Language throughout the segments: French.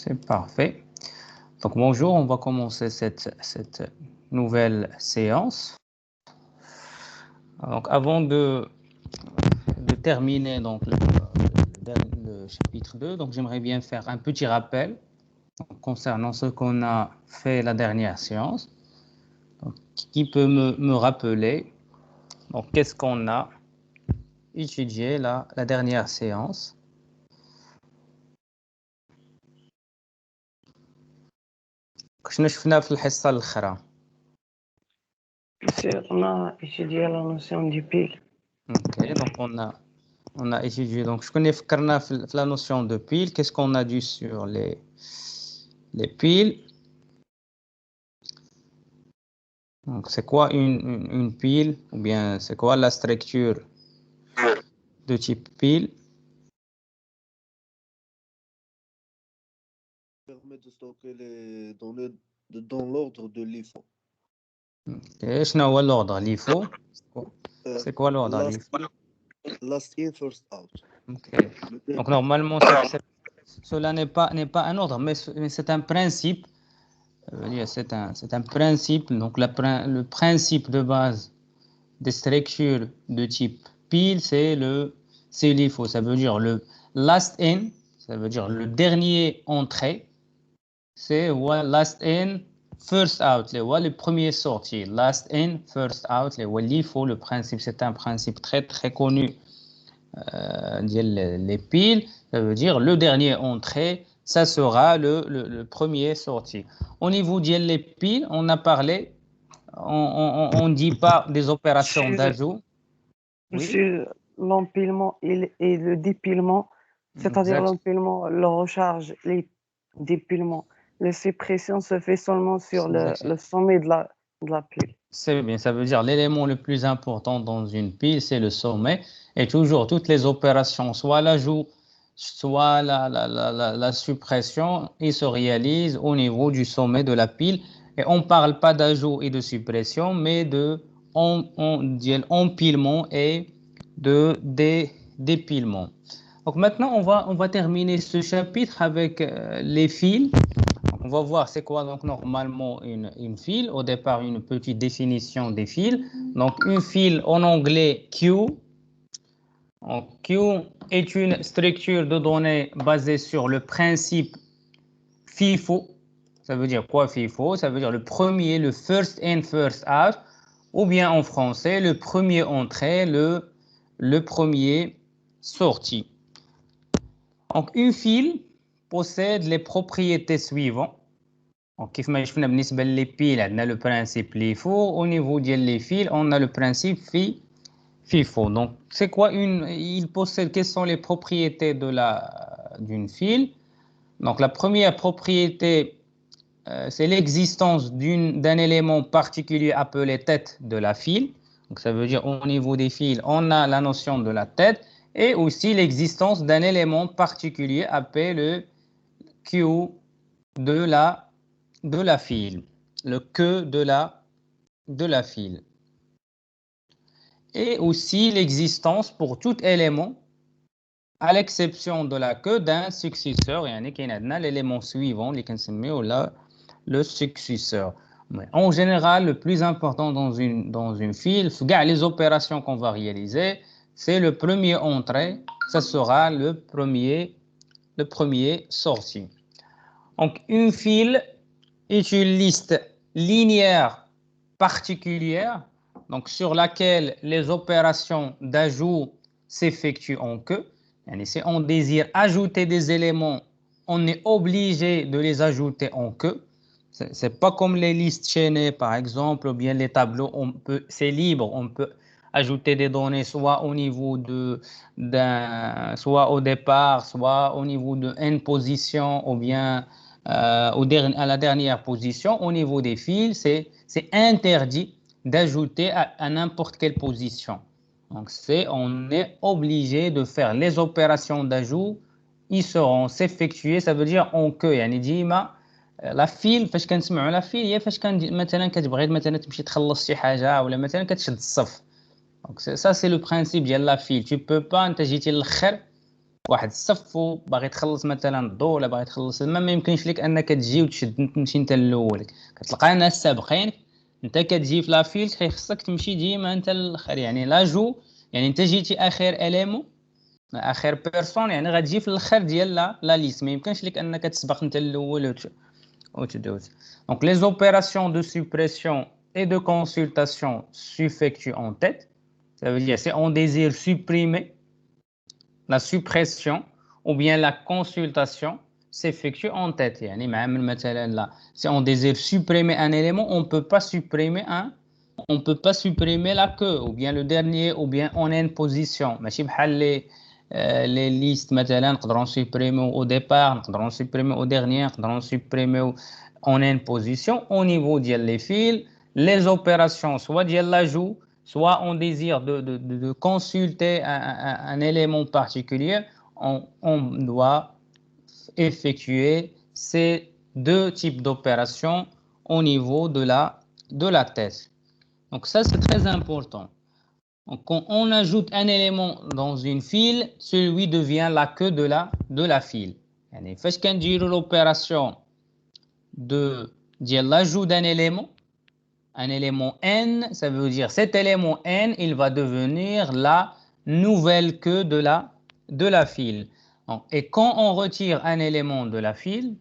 C'est parfait. Donc bonjour, on va commencer cette nouvelle séance. Donc avant de terminer donc, le chapitre 2, donc j'aimerais bien faire un petit rappel concernant ce qu'on a fait la dernière séance. Donc, qui peut me rappeler donc, qu'est-ce qu'on a étudié la dernière séance? شنو شفنا في الحصة الأخرى؟ On a étudié la notion du pile. Ok, donc on a étudié. Donc, je connais la notion de pile. Qu'est-ce qu'on a dit sur les piles? Donc, c'est quoi une pile? Ou bien, c'est quoi la structure de type pile? Permet de stocker les données dans l'ordre de l'IFO. Okay. شنو هو l'ordre LIFO? C'est quoi l'ordre LIFO? Last in, first out. Okay. Donc, normalement, cela n'est pas un ordre, mais c'est un principe. C'est un principe. Donc, le principe de base des structures de type pile, c'est l'IFO. Ça veut dire le last in, ça veut dire le dernier entré. C'est last in, first out. Le premier sorti. Last in, first out. L'IFO, le principe, c'est un principe très très connu. Les piles, ça veut dire le dernier entré, ça sera le premier sorti. Au niveau des piles, on a parlé, on ne dit pas des opérations d'ajout. Sur l'empilement et le dépilement, c'est-à-dire l'empilement, le recharge, les dépilements. La suppression se fait seulement sur le sommet de la pile. C'est bien, ça veut dire l'élément le plus important dans une pile, c'est le sommet. Et toujours, toutes les opérations, soit l'ajout, soit la suppression, ils se réalisent au niveau du sommet de la pile. Et on ne parle pas d'ajout et de suppression, mais d'empilement et de dépilement. Donc maintenant, on va terminer ce chapitre avec les fils. On va voir c'est quoi donc normalement une file. Au départ, une petite définition des fils. Donc une file en anglais queue. Donc, queue est une structure de données basée sur le principe FIFO. Ça veut dire quoi FIFO? Ça veut dire le premier, le first in, first out. Ou bien en français, le premier entré, le premier sorti. Donc une file possède les propriétés suivantes. Donc, كيف ما شفنا بالنسبة لي piles, عندنا le principe LIFO. Au niveau des fils, on a le principe FIFO. Donc, c'est quoi il possède, quelles sont les propriétés d'une file? Donc, la première propriété, c'est l'existence d'un élément particulier appelé tête de la file. Donc, ça veut dire au niveau des fils, on a la notion de la tête et aussi l'existence d'un élément particulier appelé le queue de la file, le queue de la file. Et aussi l'existence pour tout élément, à l'exception de la queue, d'un successeur. يعني كاين عندنا l'élément suivant اللي كنسميو le successeur. Mais en général, le plus important dans une file, les opérations qu'on va réaliser, c'est le premier entrée, ça sera le premier sorti. Donc une file est une liste linéaire particulière, donc sur laquelle les opérations d'ajout s'effectuent en queue. Et si on désire ajouter des éléments, on est obligé de les ajouter en queue. C'est pas comme les listes chaînées, par exemple, ou bien les tableaux. C'est libre, on peut ajouter des données soit au niveau soit au départ, soit au niveau de n position, ou bien à la dernière position. Au niveau des fils, c'est interdit d'ajouter à n'importe quelle position. Donc, on est obligé de faire les opérations d'ajout. Ils seront s'effectuer, ça veut dire en queue. يعني ديما لا فيل فاش كنسمعوا لا فيل هي فاش مثلا كتبغي مثلا تمشي تخلص شي حاجه ولا مثلا كتشد الصف. Donc ça c'est le principe ديال لا فيل. Tu peux pas انت جيتي للاخر واحد الصف وباغي تخلص مثلا الضوء ولا باغي تخلص الماء، ما يمكنش لك انك تجي وتشد تمشي انت الاول، كتلقى ناس سابقين انت كتجي في لافيل خصك تمشي ديما انت الاخر، يعني لاجو يعني انت جيتي اخر اليمون اخر بيرسون، يعني غتجي في الاخر ديال لا ليست، ما يمكنش لك انك تسبق انت الاول وتدوز. دونك les opérations de suppression et de consultation s'effectuent en tête, ça veut dire c'est on désire supprimer la suppression ou bien la consultation s'effectue en tête. يعني مثلا là, si on désire supprimer un élément, on peut pas supprimer la queue ou bien le dernier ou bien en une position. ماشي بحال les listes مثلا نقدروا supprimer au départ, نقدروا supprimer au dernier, نقدروا supprimer en une position. Au niveau ديال les fils, les opérations soit ديال l'ajout, soit on désire de consulter un élément particulier, on doit effectuer ces deux types d'opérations au niveau de la tête. Donc ça, c'est très important. Donc, quand on ajoute un élément dans une file, celui devient la queue de la file. يعني فاش كنديروا l'opération de l'ajout d'un élément, un élément n, ça veut dire cet élément n, il va devenir la nouvelle queue de la file. Et quand on retire un élément de la file,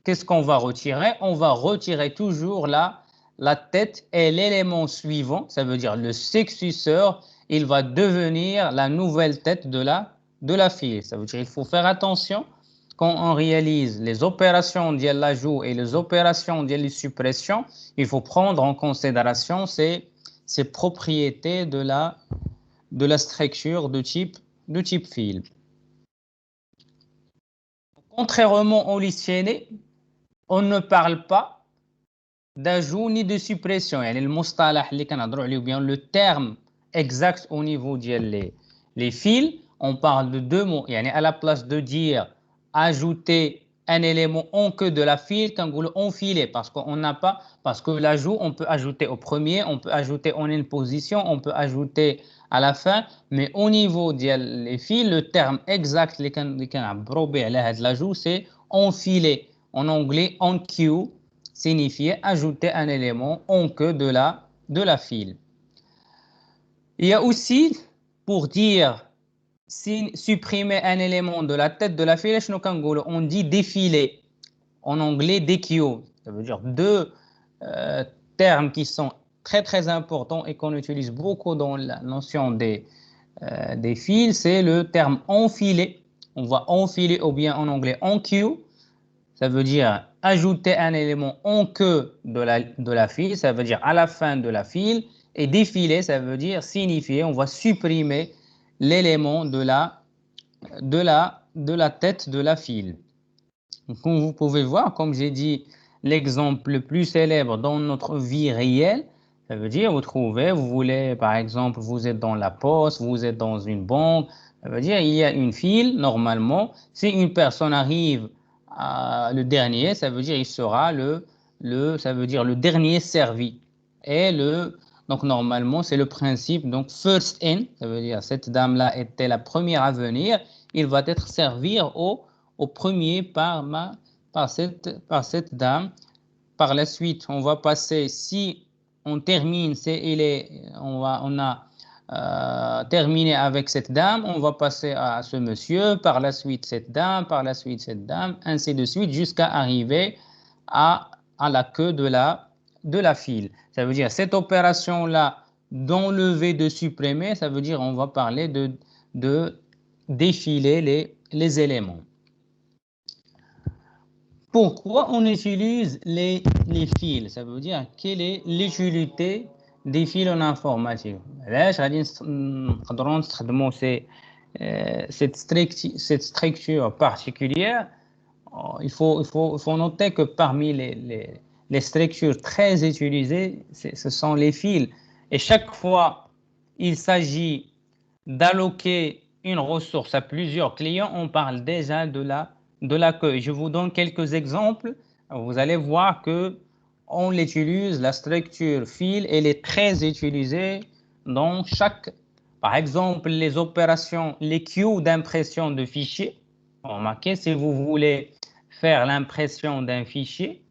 qu'est-ce qu'on va retirer? On va retirer toujours la tête et l'élément suivant, ça veut dire le successeur, il va devenir la nouvelle tête de la file. Ça veut dire qu'il faut faire attention quand on réalise les opérations de l'ajout et les opérations de la suppression, il faut prendre en considération ces propriétés de la structure de type fil. Contrairement au listienné, on ne parle pas d'ajout ni de suppression. يعني المصطلح اللي كنهضروا عليه bien le terme exact au niveau ديال les fils, on parle de deux mots. يعني à la place de dire ajouter un élément en queue de la file, كنقولوا enfiler parce que l'ajout on peut ajouter au premier, on peut ajouter en une position, on peut ajouter à la fin, mais au niveau ديال les fils, le terme exact اللي كنعبروا به على هذا l'ajout c'est enfiler. En anglais on queue signifiait ajouter un élément en queue de la file. Il y a aussi, pour dire supprimer un élément de la tête de la file, on dit défiler. En anglais, dequeue. Ça veut dire deux termes qui sont très très importants et qu'on utilise beaucoup dans la notion des fils. C'est le terme enfiler. On va enfiler ou bien en anglais enqueue. Ça veut dire ajouter un élément en queue de la file, ça veut dire à la fin de la file. Et défiler, ça veut dire signifier, on va supprimer l'élément de la tête de la file. Donc, comme vous pouvez voir, comme j'ai dit, l'exemple le plus célèbre dans notre vie réelle, ça veut dire, vous voulez, par exemple, vous êtes dans la poste, vous êtes dans une banque, ça veut dire, il y a une file, normalement, si une personne arrive le dernier, ça veut dire il sera ça veut dire le dernier servi. Et donc normalement c'est le principe, donc first in, ça veut dire cette dame-là était la première à venir, il va être servi au premier par cette dame. Par la suite, on va passer, si on termine, on a terminé avec cette dame, on va passer à ce monsieur, par la suite cette dame, par la suite cette dame, ainsi de suite, jusqu'à arriver à la queue de la file. Ça veut dire cette opération-là d'enlever, de supprimer, ça veut dire on va parler de défiler les éléments. Pourquoi on utilise les fils? Ça veut dire quelle est l'utilité des fils en informatique. علاش غادي نقدروا نستخدموا cette structure particulière? Il faut noter que parmi les structures très utilisées, ce sont les fils. Et chaque fois il s'agit d'alloquer une ressource à plusieurs clients, on parle déjà de la queue. Je vous donne quelques exemples. Vous allez voir que on l'utilise, la structure fil, elle est très utilisée dans Par exemple, les opérations, les queues d'impression de fichiers. Remarquez, si vous voulez faire l'impression d'un fichier,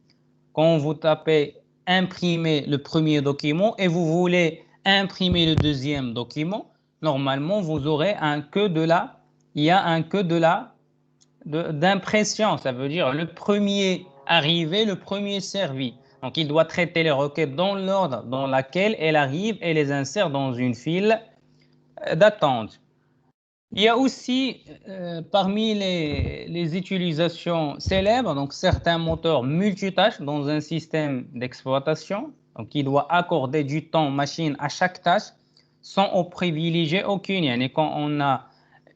quand vous tapez imprimer le premier document et vous voulez imprimer le deuxième document, normalement, vous aurez un queue de la, il y a un queue de la, d'impression. Ça veut dire le premier arrivé, le premier servi. Donc, il doit traiter les requêtes dans l'ordre dans lequel elles arrivent et les insère dans une file d'attente. Il y a aussi parmi les utilisations célèbres, donc certains moteurs multitâches dans un système d'exploitation, donc il doit accorder du temps machine à chaque tâche sans en privilégier aucune. Et quand on a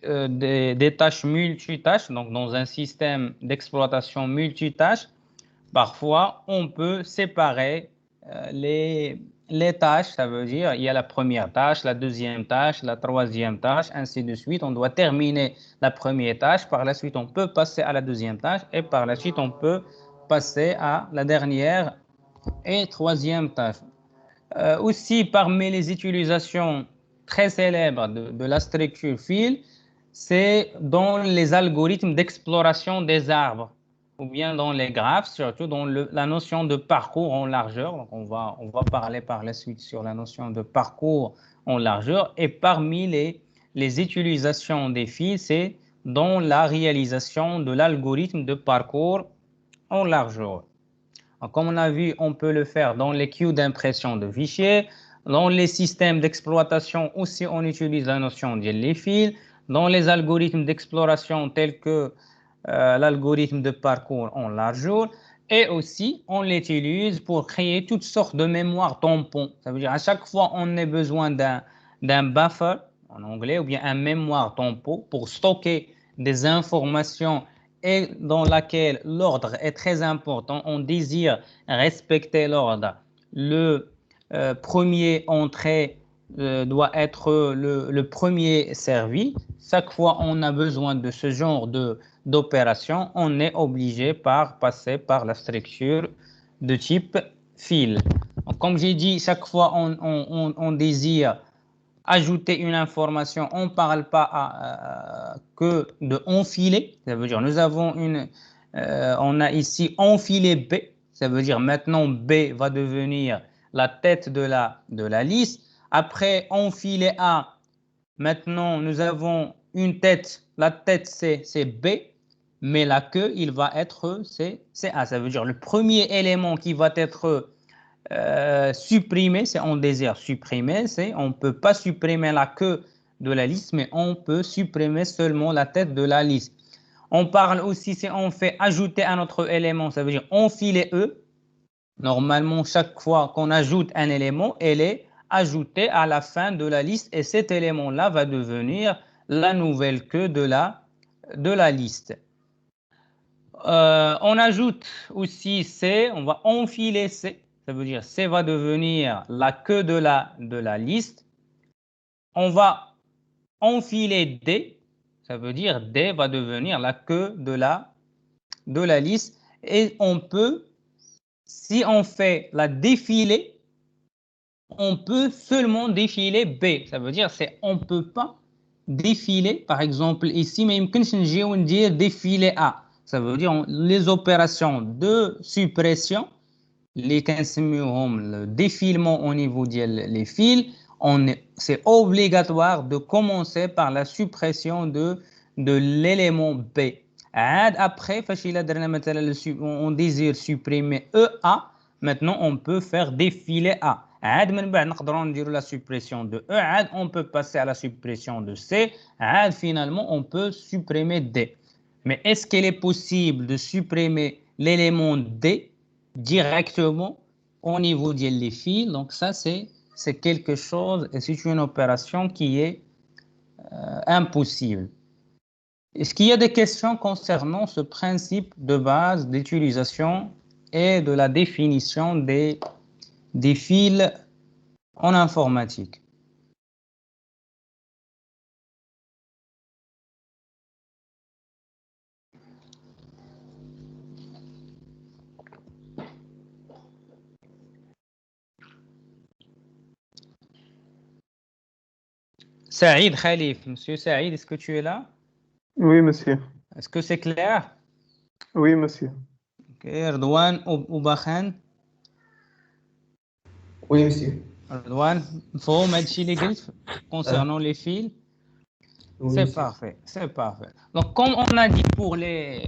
des tâches multitâches, donc dans un système d'exploitation multitâche, parfois on peut séparer les tâches, ça veut dire il y a la première tâche, la deuxième tâche, la troisième tâche, ainsi de suite. On doit terminer la première tâche, par la suite on peut passer à la deuxième tâche et par la suite on peut passer à la dernière et troisième tâche. Aussi parmi les utilisations très célèbres de la structure file, c'est dans les algorithmes d'exploration des arbres ou bien dans les graphes, surtout dans la notion de parcours en largeur. Donc on va parler par la suite sur la notion de parcours en largeur. Et parmi les utilisations des fils, c'est dans la réalisation de l'algorithme de parcours en largeur. Donc, comme on a vu, on peut le faire dans les queues d'impression de fichiers. Dans les systèmes d'exploitation aussi, on utilise la notion de les fils. Dans les algorithmes d'exploration tels que l'algorithme de parcours en largeur. Et aussi, on l'utilise pour créer toutes sortes de mémoires tampons. Ça veut dire à chaque fois, on a besoin d'un buffer en anglais ou bien un mémoire tampon pour stocker des informations et dans laquelle l'ordre est très important. On désire respecter l'ordre. Le premier entrée doit être le premier servi. Chaque fois on a besoin de ce genre d'opération, on est obligé par passer par la structure de type file. Donc, comme j'ai dit, chaque fois on désire ajouter une information, on ne parle pas que de enfiler. Ça veut dire nous avons on a ici enfilé B. Ça veut dire maintenant B va devenir la tête de la liste. Après enfiler A, maintenant nous avons une tête. La tête c'est B, mais la queue il va être c'est A. Ça veut dire le premier élément qui va être supprimer, c'est on désire supprimer, c'est on ne peut pas supprimer la queue de la liste, mais on peut supprimer seulement la tête de la liste. On parle aussi, si on fait ajouter un autre élément, ça veut dire enfiler E. Normalement, chaque fois qu'on ajoute un élément, elle est ajoutée à la fin de la liste et cet élément-là va devenir la nouvelle queue de la liste. On ajoute aussi C, on va enfiler C. Ça veut dire C va devenir la queue de la liste. On va enfiler D. Ça veut dire D va devenir la queue de la liste. Et on peut, si on fait la défilée, on peut seulement défiler B. Ça veut dire c'est on ne peut pas défiler. Par exemple, ici, mais on dire défiler A. Ça veut dire les opérations de suppression. Les le défilement au niveau des fils, c'est obligatoire de commencer par la suppression de l'élément B. Après, on désire supprimer EA, maintenant on peut faire défiler A. La suppression de E, on peut passer à la suppression de C, finalement on peut supprimer D. Mais est-ce qu'il est possible de supprimer l'élément D directement au niveau des fils? Donc ça c'est quelque chose et c'est une opération qui est impossible. Est-ce qu'il y a des questions concernant ce principe de base d'utilisation et de la définition des fils en informatique? Saïd Khalif, monsieur Saïd, est-ce que tu es là? Oui, monsieur. Est-ce que c'est clair? Oui, monsieur. Okay. Redouane Oubakhan. Oui, monsieur. Redouane, faut mettre les grilles concernant les fils. Oui, C'est monsieur. parfait, c'est parfait. Donc, comme on a dit pour les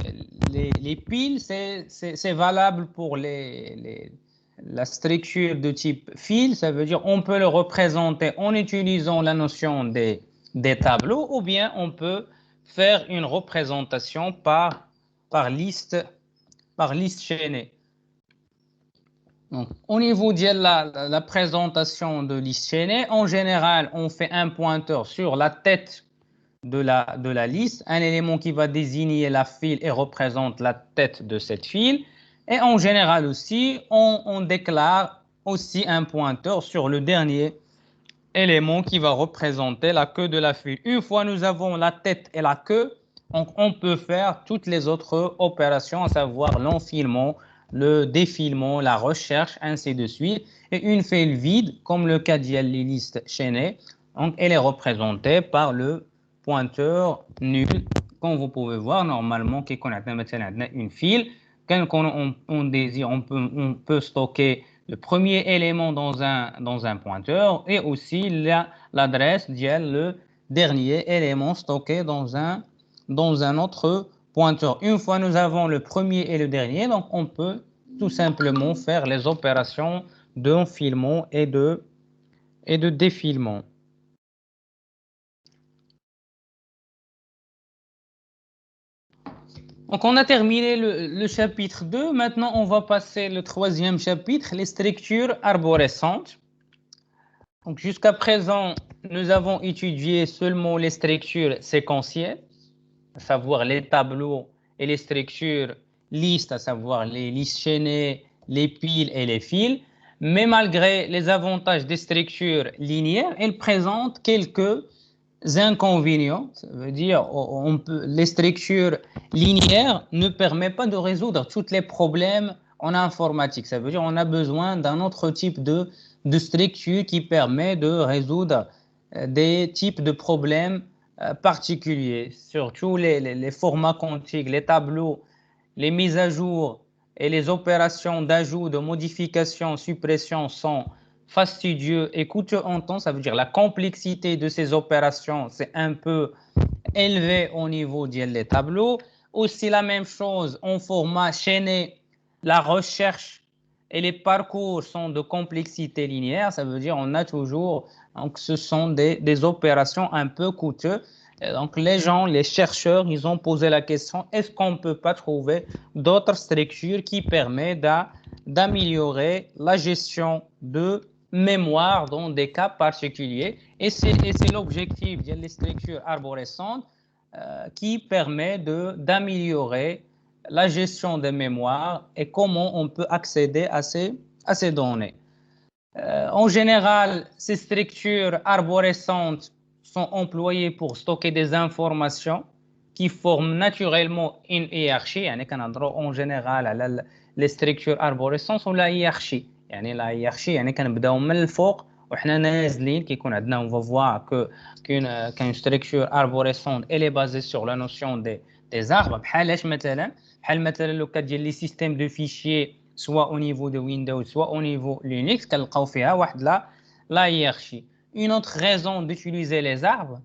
piles, c'est valable pour la structure de type fil. Ça veut dire on peut le représenter en utilisant la notion des tableaux ou bien on peut faire une représentation par liste chaînée. Donc, au niveau de la présentation de liste chaînée, en général, on fait un pointeur sur la tête de la liste, un élément qui va désigner la file et représente la tête de cette file. Et en général aussi, on déclare aussi un pointeur sur le dernier élément qui va représenter la queue de la file. Une fois nous avons la tête et la queue, donc on peut faire toutes les autres opérations, à savoir l'enfilement, le défilement, la recherche, ainsi de suite. Et une file vide, comme le cas de les listes chaînées, donc elle est représentée par le pointeur nul, comme vous pouvez voir normalement, qui connaît une file. Quand on désire, on peut stocker le premier élément dans un pointeur et aussi l'adresse de le dernier élément stocké dans un autre pointeur. Une fois nous avons le premier et le dernier, donc on peut tout simplement faire les opérations d'enfilement et de défilement. Donc, on a terminé le chapitre 2. Maintenant, on va passer le troisième chapitre, les structures arborescentes. Donc, jusqu'à présent, nous avons étudié seulement les structures séquentielles, à savoir les tableaux et les structures listes, à savoir les listes chaînées, les piles et les fils. Mais malgré les avantages des structures linéaires, elles présentent quelques inconvénients. Ça veut dire les structures linéaires ne permettent pas de résoudre tous les problèmes en informatique. Ça veut dire qu'on a besoin d'un autre type de structure qui permet de résoudre des types de problèmes particuliers. Surtout les formats quantiques, les tableaux, les mises à jour et les opérations d'ajout, de modification, suppression sont fastidieux et coûteux en temps. Ça veut dire la complexité de ces opérations, c'est un peu élevé au niveau des tableaux. Aussi la même chose en format chaîné, la recherche et les parcours sont de complexité linéaire. Ça veut dire on a toujours, donc ce sont des opérations un peu coûteuses. Et donc les chercheurs, ils ont posé la question, est-ce qu'on ne peut pas trouver d'autres structures qui permettent d'améliorer la gestion de mémoire dans des cas particuliers? Et c'est l'objectif des structures arborescentes qui permet d'améliorer la gestion des mémoires et comment on peut accéder à ces données. En général, ces structures arborescentes sont employées pour stocker des informations qui forment naturellement une hiérarchie. En général, les structures arborescentes sont la hiérarchie. La hiérarchie, كنبداو من الفوق وحنا نازلين كيكون عندنا, on va voir qu'une structure arborescente elle est basée sur la notion des arbres. بحال مثلا لو كان ديال لي سيستيم دو فيشيي soit au niveau de Windows, soit au niveau Linux, كنلقاو فيها واحد la hiérarchie. Une autre raison d'utiliser les arbres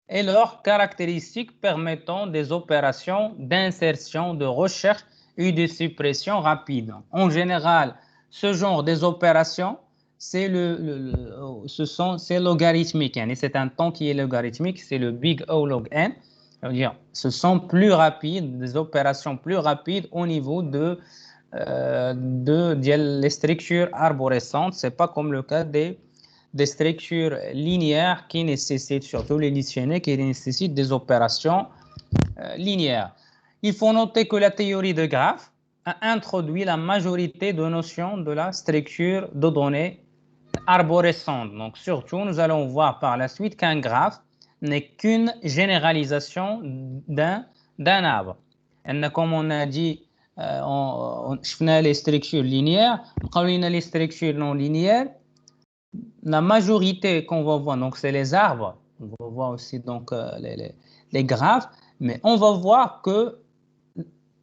est leurs caractéristiques permettant des opérations d'insertion, de recherche et de suppression rapide. En général, ce genre des opérations, c'est logarithmique. C'est un temps qui est logarithmique, c'est le big O log n. C'est-à-dire, ce sont plus rapides, des opérations plus rapides au niveau les structures arborescentes. C'est pas comme le cas des structures linéaires qui nécessitent, surtout les listes chaînées, qui nécessitent des opérations linéaires. Il faut noter que la théorie de graphes a introduit la majorité de notions de la structure de données arborescente. Donc surtout, nous allons voir par la suite qu'un graphe n'est qu'une généralisation d'un arbre. Et comme on a dit, on a les structures linéaires, les structures non linéaires. La majorité qu'on va voir, donc c'est les arbres, On va voir aussi donc les graphes, mais on va voir que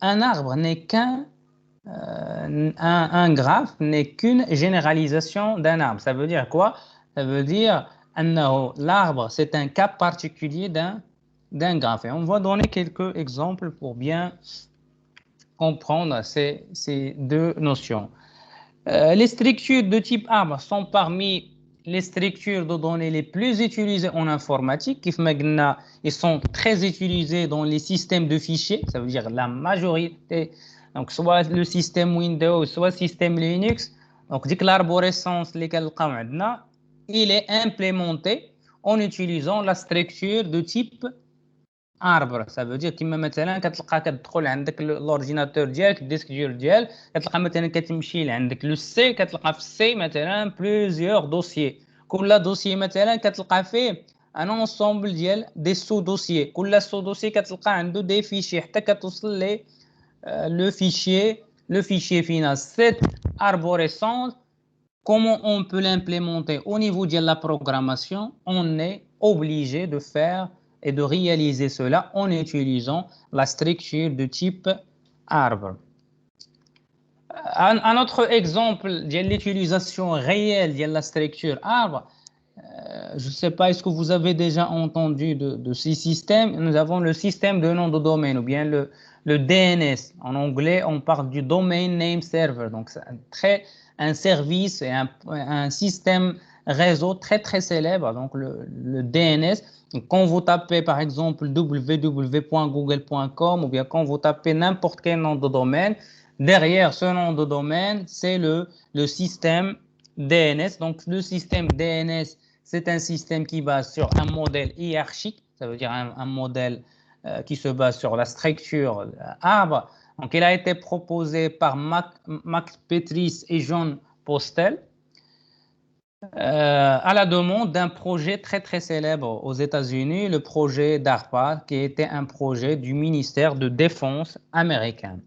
un arbre n'est qu'un un graphe n'est qu'une généralisation d'un arbre. Ça veut dire quoi? Ça veut dire que l'arbre, c'est un cas particulier d'un graphe. Et on va donner quelques exemples pour bien comprendre ces deux notions. Les structures de type arbre sont parmi les structures de données les plus utilisées en informatique. Ils sont très utilisés dans les systèmes de fichiers, ça veut dire la majorité, donc soit le système Windows, soit le système Linux. Donc, l'arborescence, il est implémenté en utilisant la structure de type arbre. Ça veut dire كيما مثلا كتلقى كتدخل عندك لورديناتور ديالك الديسك ديال كتلقى مثلا كتمشي لعندك لو سي كتلقى في السي مثلا بليزيور دوسيي كل دوسيي مثلا كتلقى فيه ان انسومبل ديال دي سو دوسيي كل سو دوسيي كتلقى عنده دي فيشي حتى كتوصل لي le fichier final. Cette arborescence, comment on peut l'implémenter au niveau de la programmation? On est obligé de faire et de réaliser cela en utilisant la structure de type arbre. Un autre exemple de l'utilisation réelle de la structure arbre, je ne sais pas, est-ce que vous avez déjà entendu de ces systèmes? Nous avons le système de nom de domaine ou bien le DNS. En anglais, on parle du Domain Name Server. Donc, c'est un service et un système réseau très célèbre, donc le DNS. Quand vous tapez par exemple www.google.com ou bien quand vous tapez n'importe quel nom de domaine, derrière ce nom de domaine, c'est le système DNS. Donc le système DNS, c'est un système qui base sur un modèle hiérarchique, ça veut dire un modèle qui se base sur la structure arbre. Donc il a été proposé par Max Petris et John Postel. À la demande d'un projet très célèbre aux États-Unis, le projet DARPA, qui était un projet du ministère de Défense américain.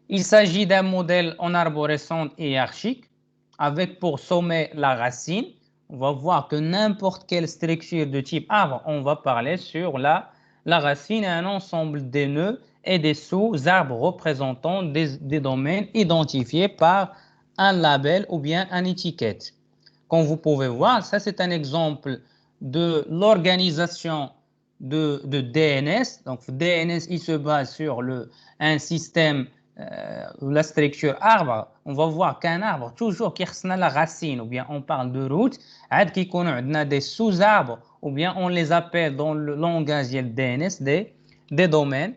Il s'agit d'un modèle en arborescence hiérarchique avec pour sommet la racine. On va voir que n'importe quelle structure de type arbre, on va parler sur la racine et un ensemble des nœuds et des sous-arbres représentant des domaines identifiés par un label ou bien une étiquette. Comme vous pouvez voir, ça c'est un exemple de l'organisation de DNS. Donc DNS, il se base sur un système, la structure arbre. On va voir qu'un arbre, toujours qui a la racine, ou bien on parle de route, qui a des sous-arbres, ou bien on les appelle dans le langage DNS des domaines.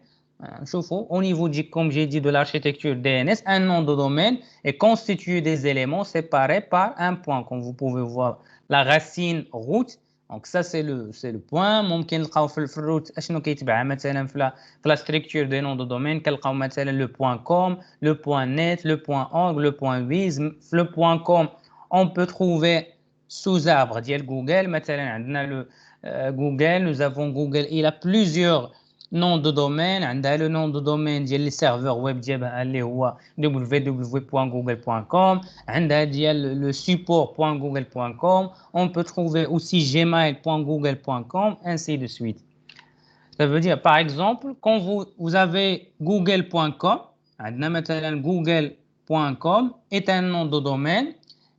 Au niveau, comme j'ai dit, de l'architecture DNS, un nom de domaine est constitué des éléments séparés par un point. Comme vous pouvez voir, la racine route. Donc ça, c'est le point. ممكن نلقاو في الروت اشنو كيتبع مثلا في la structure des noms de domaine كنلقاو مثلا le point .com, le point .net, le point .org, le point .biz. Le point .com, on peut trouver sous-arbre ديال Google. مثلا عندنا Google, nous avons Google, il a plusieurs nom de domaine, عندها le nom de domaine ديال les serveurs web ديالها اللي هو www.google.com, عندها ديال le support.google.com, on peut trouver aussi gmail.google.com, ainsi de suite. Ça veut dire par exemple quand vous avez google.com, عندنا مثلا google.com est un nom de domaine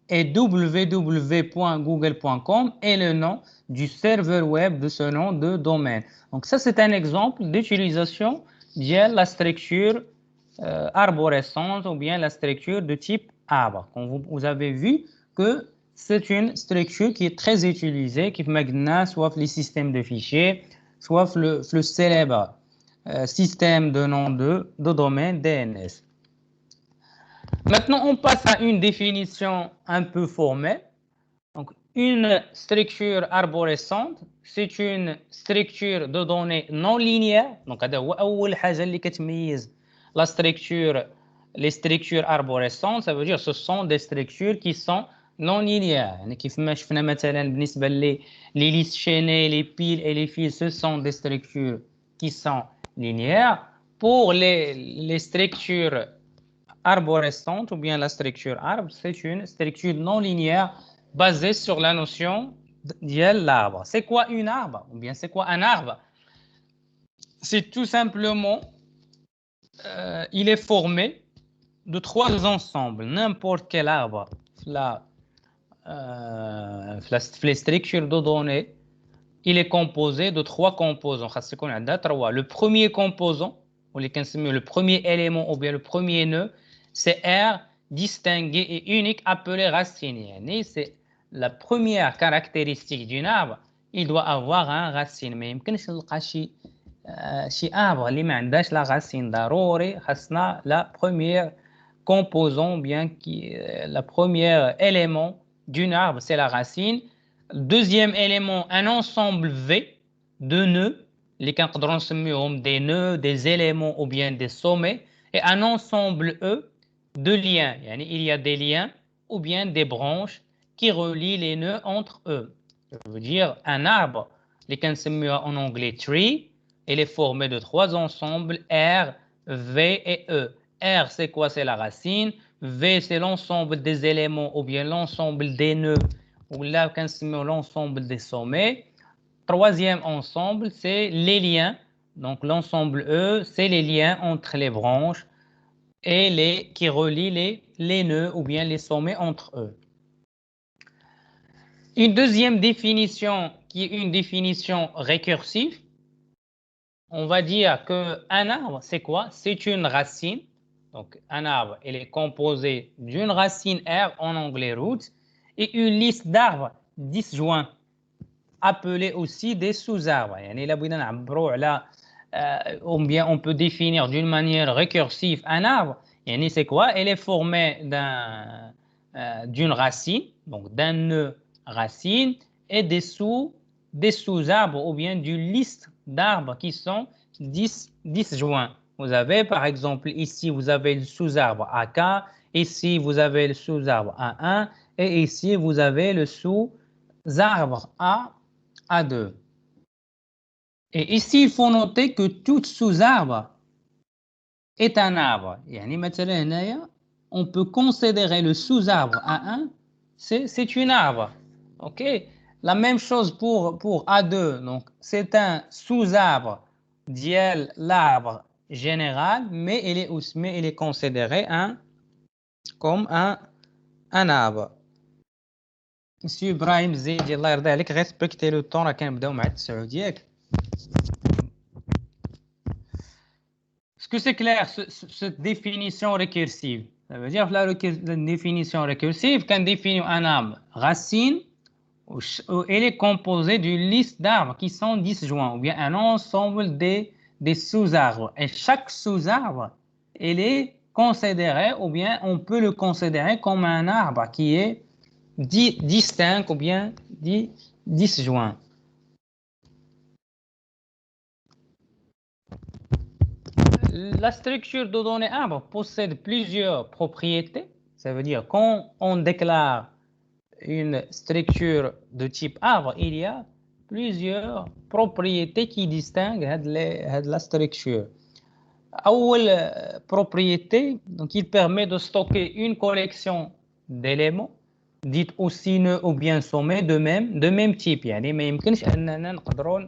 et www.google.com est le nom du serveur web de ce nom de domaine. Donc ça, c'est un exemple d'utilisation de la structure arborescence ou bien la structure de type arbre. Comme vous avez vu que c'est une structure qui est très utilisée, qui fait soit les systèmes de fichiers, soit le célèbre système de nom de domaine DNS. Maintenant, on passe à une définition un peu formelle. Donc, une structure arborescente, c'est une structure de données non linéaire. Donc, هذا هو أول حاجة اللي كتميز la structure, les structures arborescentes. Ça veut dire ce sont des structures qui sont non linéaires. يعني كيف ما شفنا مثلا بالنسبة les listes chaînées, les piles et les fils, ce sont des structures qui sont linéaires. Pour les structures arborescentes ou bien la structure arbre, c'est une structure non linéaire basée sur la notion ديال l'arbre. C'est quoi une arbre? Ou bien c'est quoi un arbre? C'est tout simplement, il est formé de trois ensembles. N'importe quel arbre, les structures de données, il est composé de trois composants. Le premier composant, ou le premier élément ou bien le premier nœud, c'est R distingué et unique appelé racine. C'est la première caractéristique d'un arbre. Il doit avoir un racine. Mais يمكنش نلقى شي arbre اللي ما عندهاش la racine. ضروري خاصنا la première composant bien qui la première élément d'un arbre, c'est la racine. Deuxième élément, un ensemble V de nœuds, les كنقدروا نسميهم des nœuds, des éléments ou bien des sommets, et un ensemble E de liens. Il y a des liens ou bien des branches qui relient les nœuds entre eux. Ça veut dire un arbre, les كنسميوها en anglais tree, il est formé de trois ensembles R, V et E. R, c'est quoi? C'est la racine. V, c'est l'ensemble des éléments ou bien l'ensemble des nœuds ou là, l'ensemble des sommets. Troisième ensemble, c'est les liens. Donc, l'ensemble E, c'est les liens entre les branches et qui relient les nœuds ou bien les sommets entre eux. Une deuxième définition qui est une définition récursive, on va dire qu'un arbre, c'est quoi? C'est une racine. Donc, un arbre, il est composé d'une racine R, en anglais root, et une liste d'arbres disjoints, appelés aussi des sous-arbres. Ou bien on peut définir d'une manière récursive un arbre. C'est quoi? Il est formé d'une racine, donc d'un nœud racine, et des sous-arbres, ou bien d'une liste d'arbres qui sont disjoints. Vous avez par exemple ici, vous avez le sous-arbre AK, ici vous avez le sous-arbre A1, et ici vous avez le sous-arbre A2. Et ici, il faut noter que tout sous-arbre est un arbre. On peut considérer le sous-arbre A1, c'est un arbre. Ok? La même chose pour A2. Donc, c'est un sous-arbre de l'arbre général, mais il est considéré comme un arbre. Monsieur Ibrahim Zeydi, Allah yarda عليك, respectez le temps, راه كنبداو مع التسعود ياك. Est-ce que c'est clair cette définition récursive? Ça veut dire la définition récursive, quand définit un arbre racine, elle est composée d'une liste d'arbres qui sont disjoints, ou bien un ensemble des sous-arbres. Et chaque sous-arbre, il est considéré, ou bien on peut le considérer comme un arbre qui est distinct ou bien disjoint. La structure de données arbre possède plusieurs propriétés. Ça veut dire quand on déclare une structure de type arbre, il y a plusieurs propriétés qui distinguent la structure. La propriété, donc il permet de stocker une collection d'éléments, dite aussi nœud ou bien sommet, de même type. ما يمكنش أننا نقدروا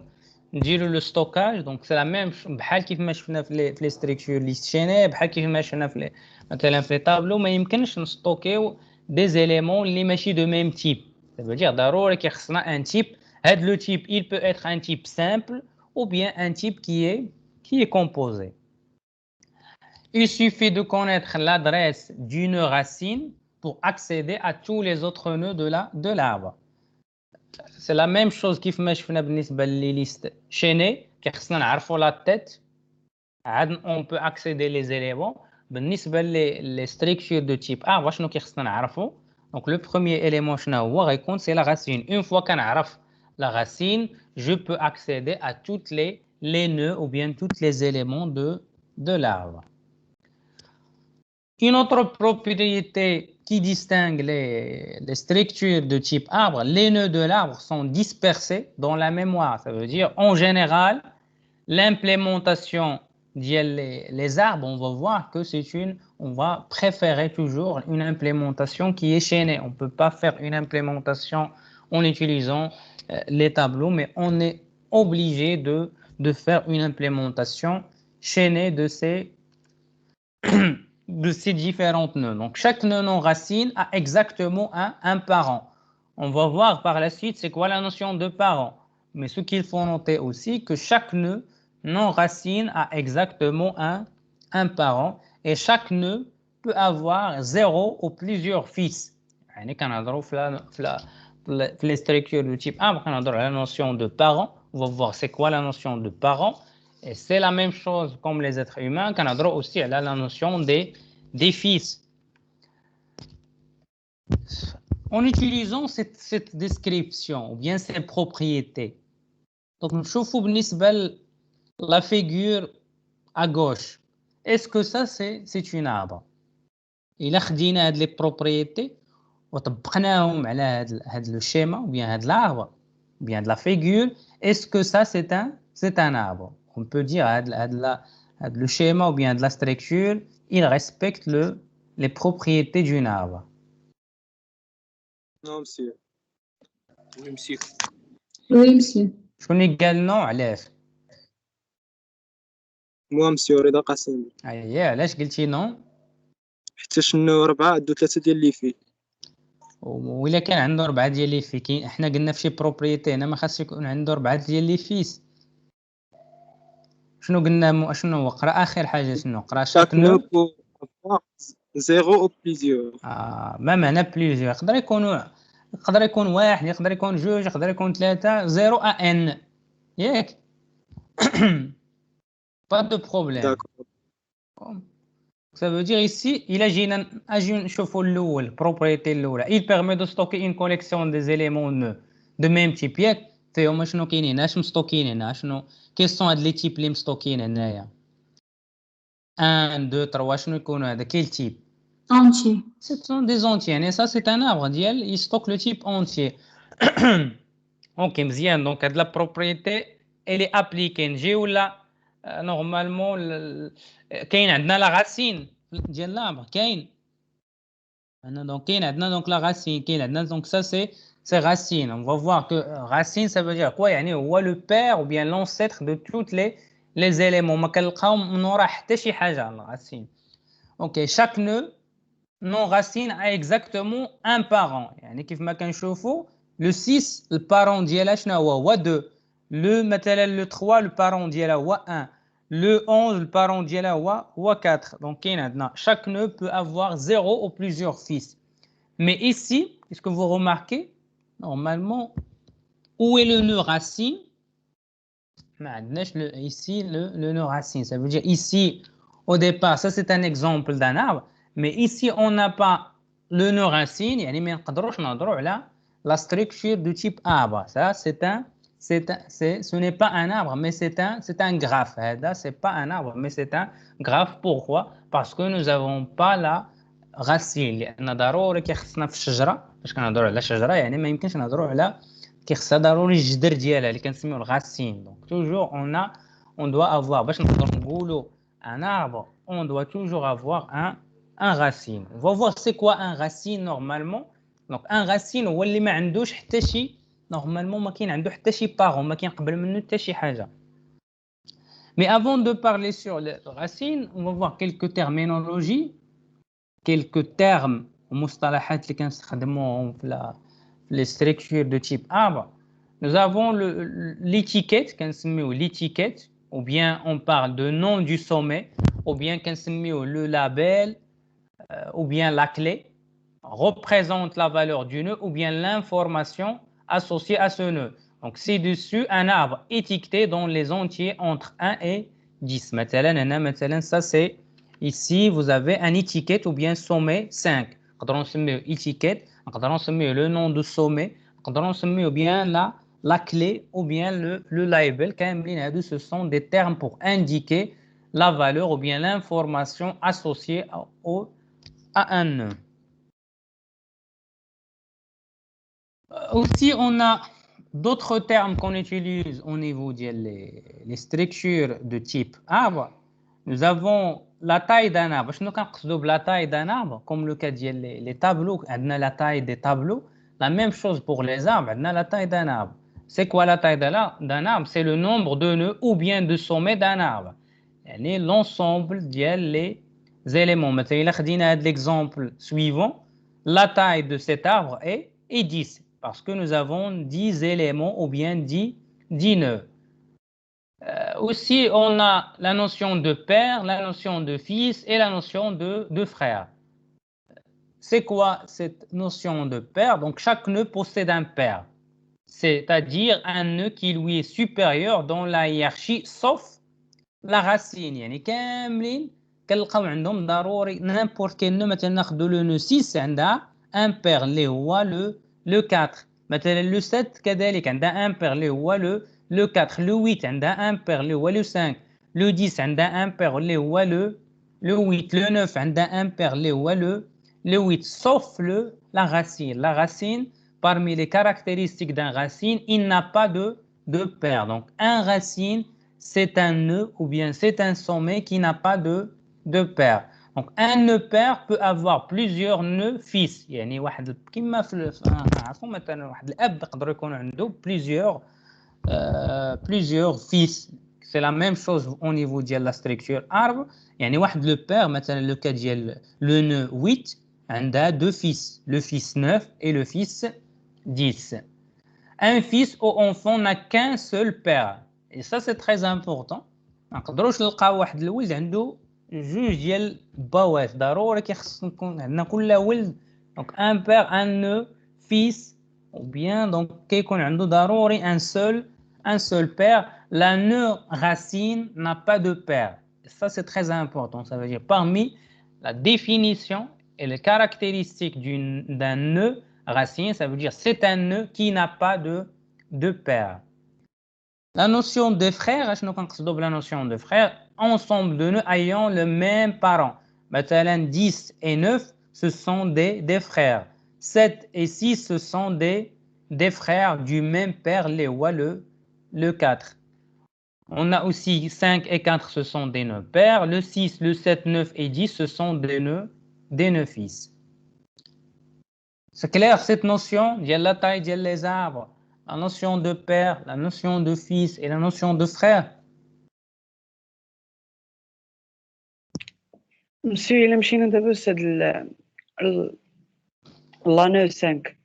نديروا le stockage. Donc c'est la même بحال كيف ما شفنا في les structures list chaînée, بحال كيف ما شفنا في مثلا في tableau, ما يمكنش نستوكيو des éléments اللي ماشي de même type. Ça veut dire ضروري كيخصنا un type. Le type, il peut être un type simple ou bien un type qui est composé. Il suffit de connaître l'adresse du nœud racine pour accéder à tous les autres nœuds de l'arbre. C'est la même chose كيف ما شفنا بالنسبة للليست chaînée, كيخصنا نعرفوا la tête. On peut accéder les éléments. بالنسبة les structures de type arbre, شنو كيخصنا نعرفوا? Donc le premier élément شنو هو غيكون c'est la racine. Une fois كنعرف la racine, je peux accéder à toutes les nœuds ou bien tous les éléments de l'arbre. Une autre propriété qui distingue les structures de type arbre, les nœuds de l'arbre sont dispersés dans la mémoire. Ça veut dire, en général, l'implémentation des arbres, on va voir que on va préférer toujours une implémentation qui est chaînée. On ne peut pas faire une implémentation en utilisant les tableaux, mais on est obligé de faire une implémentation chaînée de ces différentes nœuds. Donc, chaque nœud non racine a exactement un parent. On va voir par la suite c'est quoi la notion de parent. Mais ce qu'il faut noter aussi, que chaque nœud non racine a exactement un parent. Et chaque nœud peut avoir 0 ou plusieurs fils. يعني كنهضروا في les structures de type A, كنهضروا على la notion de parent. On va voir c'est quoi la notion de parent. Et c'est la même chose comme les êtres humains, كنهضروا aussi على la notion des fils. En utilisant cette description ou bien ces propriétés, donc نشوفوا بالنسبة la figure à gauche, est-ce que ça c'est une arbre? إلا خدينا هاد les propriétés وطبقناهم على هاد le schéma ou bien هاد l'arbre ou bien de la figure, est-ce que ça c'est un arbre? On peut dire le schéma ou bien de la structure, il respecte les propriétés d'une arbre. Non, monsieur. Oui, monsieur. Oui, monsieur. شكون قال نو علاش؟ moi monsieur رضا قاسم. اييه علاش قلتي نو؟ حتى شنو 4 عنده 3 ديال اللي فيه. وإلا كان عنده 4 ديال لي في كاين احنا قلنا في شي بروبريتي هنا ما خاصش يكون عنده 4 ديال لي فيس. شنو قلنا شنو هو؟ قرا اخر حاجه شنو قرا شاك نو زيرو او بليزيور. ما معنى بليزيور؟ يقدر يكون واحد، يقدر يكون جوج، يقدر يكون ثلاثه، 0 ا ان ياك. با دو بروبليم. Ça veut dire ici, il agit le propriété il permet de stocker une collection des éléments de même type. Quels sont les types اللي مستوكين هنايا؟ 1 2 3 شنو يكونوا هذا؟ quel type؟ Entier. Ce sont des entiers. Et ça c'est un arbre ديال il stocke le type entier. OK, مزيان. Donc la propriété elle est appliquée. نجيو ولا normalement كاين عندنا la racine ديال l'arbre كاين donc كاين عندنا donc la racine كاين عندنا donc ça c'est racine. On va voir que racine ça veut dire quoi؟ يعني هو le père ou bien l'ancêtre de toutes les éléments. ما كنلقاو من ورا حتى شي حاجه la racine. OK, chaque nœud non racine a exactement un parent. يعني كيف ما كنشوفوا le 6 le parent ديالها شنو هو 2. Le مثلا le 3 le parent ديالها هو 1. Le 11 le parent ديالها هو 4. Donc كاين عندنا chaque nœud peut avoir 0 ou plusieurs fils. Mais ici, est-ce que vous remarquez normalement où est le nœud racine? ما عندناش ici le nœud racine. Ça veut dire ici au départ ça c'est un exemple d'un arbre, mais ici on n'a pas le nœud racine. يعني ما نقدروش نهضروا على la structure de type arbre. Ça ce n'est pas un arbre, mais c'est un graphe. Ce n'est pas un arbre, mais c'est un graphe. Pourquoi? Parce que nous n'avons pas la racine. لأن ضروري كيخصنا في الشجرة باش كنهضروا على الشجرة يعني ما يمكنش نهضروا على كيخصها ضروري الجذر ديالها اللي كنسميوه الغاسين. Donc toujours on doit avoir باش نقدروا نقولوا un arbre, on doit toujours avoir un racine. On va voir c'est quoi un racine normalement. Donc un racine هو اللي ما عندوش حتى شي normalement ما كاين عنده حتى شي parent ما كاين قبل منه حتى شي حاجه. Mais avant de parler sur les racines, on va voir quelques terminologies, quelques termes ومصطلحات اللي كنستخدموهم في les structures de type arbre. Nous avons l'étiquette كنسميو l'étiquette, ou bien on parle de nom du sommet, ou bien كنسميو le label, ou bien la clé représente la valeur du nœud ou bien l'information associée à ce nœud. Donc ci-dessus un arbre étiqueté dans les entiers entre 1 et 10. مثلا ça c'est ici vous avez un étiquette ou bien sommet 5. نقدروا نسميو étiquette, نقدروا نسميو le nom de sommet, نقدروا نسميو bien la clé ou bien le label. كاملين هادو ce sont des termes pour indiquer la valeur ou bien l'information associée à un nœud. Aussi, on a d'autres termes qu'on utilise au niveau des structures de type arbre. Nous avons la taille d'un arbre. Je ne sais pas la taille d'un arbre, comme le cas des tableaux. On a la taille des tableaux. La même chose pour les arbres, on a la taille d'un arbre. C'est quoi la taille d'un arbre? C'est le nombre de nœuds ou bien de sommets d'un arbre. يعني l'ensemble ديال les éléments. Maintenant, il a خدينا l'exemple suivant. La taille de cet arbre est 10 parce que nous avons 10 éléments ou bien 10 nœuds. Aussi, on a la notion de père, la notion de fils et la notion de frère. C'est quoi cette notion de père? Donc, chaque nœud possède un père, c'est-à-dire un nœud qui lui est supérieur dans la hiérarchie, sauf la racine. يعني كاملين كنلقاو عندهم ضروري n'importe quel nœud. مثلا ناخذ le nœud 6 عندها un père اللي هو le 4. مثلا le 7 كذلك عندها un père اللي هو le 4. le 8 عندها un père اللي هو le 5. le 10 عندها un père اللي هو le 8. le 9 عندها un père اللي هو le 8, sauf la racine. La racine, parmi les caractéristiques d'un racine, il n'a pas de père. Donc, un racine, c'est un nœud ou bien c'est un sommet qui n'a pas de père. Donc, un nœud père peut avoir plusieurs nœuds fils. يعني واحد كما نعرفوا مثلا واحد الأب يقدر يكون عنده plusieurs fils. C'est la même chose au niveau de la structure arbre. يعني واحد le père, مثلا le cas ديال le nœud 8, عندها deux fils, le fils 9 et le fils 10. Un fils ou enfant n'a qu'un seul père. Et ça, c'est très important. ما نقدروش نلقاو واحد الولد عنده جوج ديال باوات. ضروري كيخص نكون عندنا كل ولد donc un père, un nœud, fils ou bien donc كيكون عنده ضروري un seul père. La nœud racine n'a pas de père. Et ça, c'est très important. Ça veut dire parmi la définition et les caractéristiques d'un nœud racine, ça veut dire c'est un nœud qui n'a pas de père. La notion de frère, la notion de frère, ensemble de nœuds ayant le même parent. Maintenant, 10 et 9, ce sont des frères. 7 et 6, ce sont des frères du même père, le 4. On a aussi 5 et 4, ce sont des nœuds pères. Le 6, le 7, 9 et 10, ce sont des nœuds fils. C'est clair cette notion de la taille des arbres, la notion de père, la notion de fils et la notion de frère. Monsieur, il a مشينا دابا la nœud 5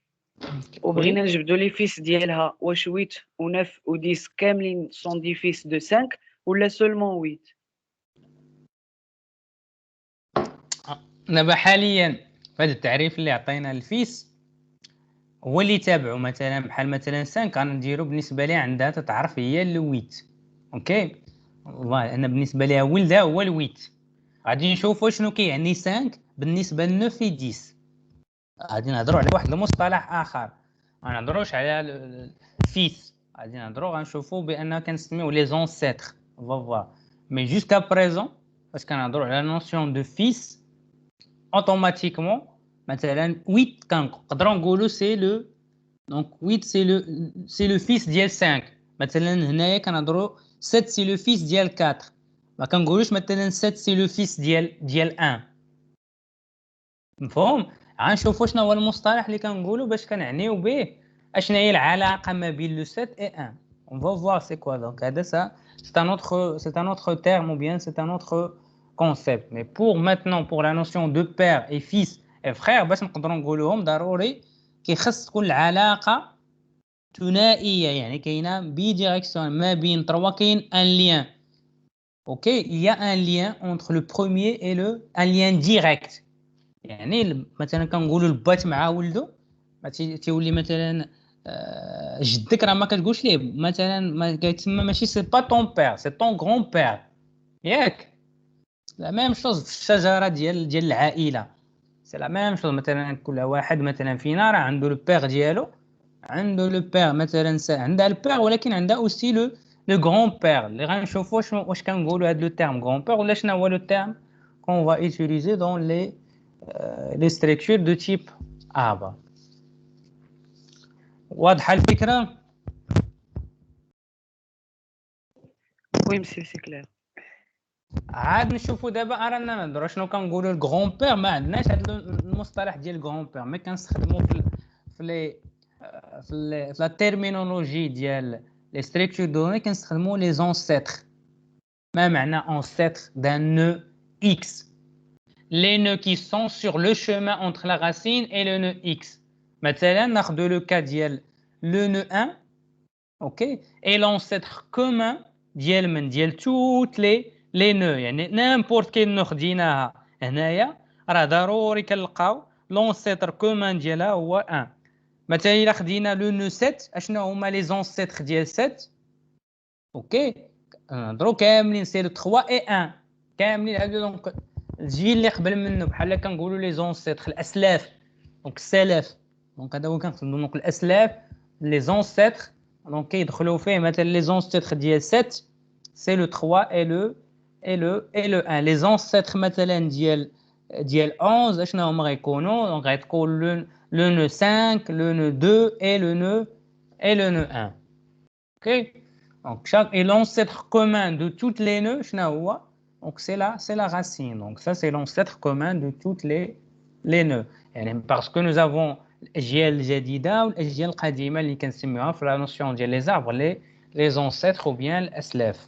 وبغينا نجبدوا لي فيس ديالها واش 8 و 9 و 10 كاملين سون دي فيس دو 5 ولا سولمون 8. دابا حاليا فهاد التعريف اللي عطينا الفيس هو اللي تابعه. مثلا بحال مثلا 5 غنديرو بالنسبه ليها عندها تتعرف هي ال8. اوكي والله انا بالنسبه ليها ولدها هو ال8. غادي نشوفوا شنو كيعني 5 بالنسبه ل 9 في 10. غادي نهضروا على واحد المصطلح اخر، ما نهضروش على الفيس، غادي نهضروا غنشوفوا بان كنسميو لي زونسيتر فوا. مي جوسكا بريزون فاش كنهضروا على نوسيون دو فيس اوتوماتيكمون مثلا 8 كنقدروا نقولوا سي لو دونك 8 سي لو فيس ديال 5. مثلا هنايا كنهضروا 7 سي لو فيس ديال 4. ما كنقولوش مثلا 7 سي لو فيس ديال 1. مفهوم؟ غنشوفوا شنو هو المصطلح اللي كنقولوا باش كنعنيو به اشنا هي العلاقه ما بين لو 7 et 1. On va voir c'est quoi. Donc ça c'est un autre terme ou bien c'est un autre concept. Mais pour maintenant pour la notion de père et fils et frère باش نقدروا نقولوهم ضروري كيخص تكون العلاقه ثنائيه، يعني كاينه بي ديريكسيون ما بين تروا كاين un lien. OK, il y a un lien entre le premier et un lien direct. يعني مثلا كنقولوا البات مع ولده ما تيولي مثلا جدك راه ما كتقولش ليه مثلا ما كيتسمى ماشي سي با طون بير سي طون غران بير ياك. لا ميم شوز في الشجره ديال العائله سي لا ميم شوز. مثلا كل واحد مثلا فينا راه عنده لو بير ديالو، عنده لو بير مثلا عندها البير ولكن عندها اوسي لو غران بير اللي غنشوفوا واش كنقولوا هذا لو تيرم غران بير ولا شنو هو لو تيرم qu'on va utiliser dans les structures de type arbre. واضحة الفكرة؟ وي مسيو سي كلير. عاد نشوفوا دابا رانا نهضروا شنو كنقولوا الغران بير. ما عندناش هذا المصطلح ديال الغران بير، ما كنستخدموه la terminologie ديال les structures de données كنستخدموا les ancêtres. ما معنى ancêtre d'un nœud X? Les nœuds qui sont sur le chemin entre la racine et le nœud X. مثلا ناخذ le cas ديال le nœud 1, OK, et l'ancêtre commun ديال toutes les nœuds. يعني n'importe quel nœud خديناها هنايا راه ضروري كنلقاو l'ancêtre commun ديالها هو 1. مثلا الا خدينا لو نو 7 اشنو هما لي زونسيتر ديال 7؟ اوكي نهضروا كاملين سي لو 3 اي 1 كاملين هادو. دونك الجيل اللي قبل منه بحال كنقولوا لي زونسيتر الاسلاف، دونك السلف، دونك هذا هو كنخدموا دونك الاسلاف لي زونسيتر. دونك كيدخلوا فيه مثلا لي زونسيتر ديال 7 سي لو 3 اي لو 1. لي زونسيتر مثلا ديال 11 اشنو هما غيكونوا؟ دونك غتكون le nœud 5, le nœud 2 et le nœud 1. OK? Donc, et l'ancêtre commun de toutes les nœuds, donc c'est la racine. Donc, ça, c'est l'ancêtre commun de toutes les nœuds. Parce que nous avons الأجيال الجديدة والأجيال القديمة اللي كنسميوها في la notion ديال les arbres les ancêtres ou bien الأسلاف.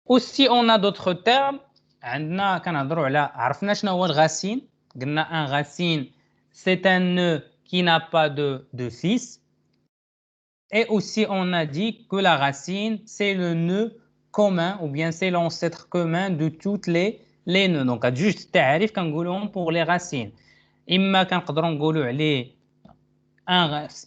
Aussi, on a d'autres termes. عندنا كنهضروا على عرفنا شنو هو الغاسين. قلنا un racine c'est un nœud qui n'a pas de fils. Et aussi on a dit que la racine c'est le nœud commun ou bien c'est l'ancêtre commun de toutes les nœuds. Donc juste التعريف كنقولوهم pour les racines. إما كنقدروا نقولوا عليه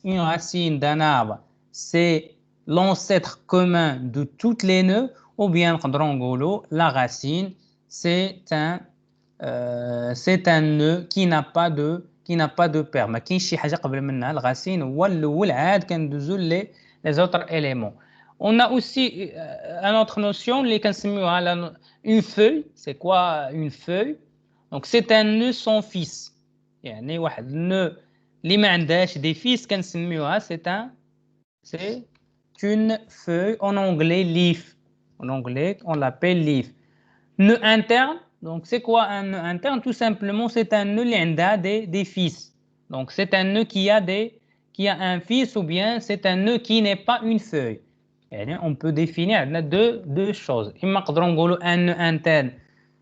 une racine d'un arbre c'est l'ancêtre commun de toutes les nœuds, ou bien نقدروا نقولوا la racine c'est un nœud qui n'a pas de père. ما كاينش شي حاجه قبل منها. الغاسين هو الاول عاد كندوزو les autres éléments. On a aussi une autre notion اللي كنسميوها une feuille. C'est quoi une feuille? Donc c'est un nœud sans fils. يعني واحد النœud اللي ما عندهاش des fils كنسميوها c'est une feuille. En anglais leaf. En anglais on l'appelle leaf. Nœud interne. Donc, c'est quoi un nœud interne? Tout simplement, c'est un nœud qui a des fils. Donc, c'est un nœud qui a un fils, ou bien c'est un nœud qui n'est pas une feuille. Et on peut définir deux choses. Un nœud interne,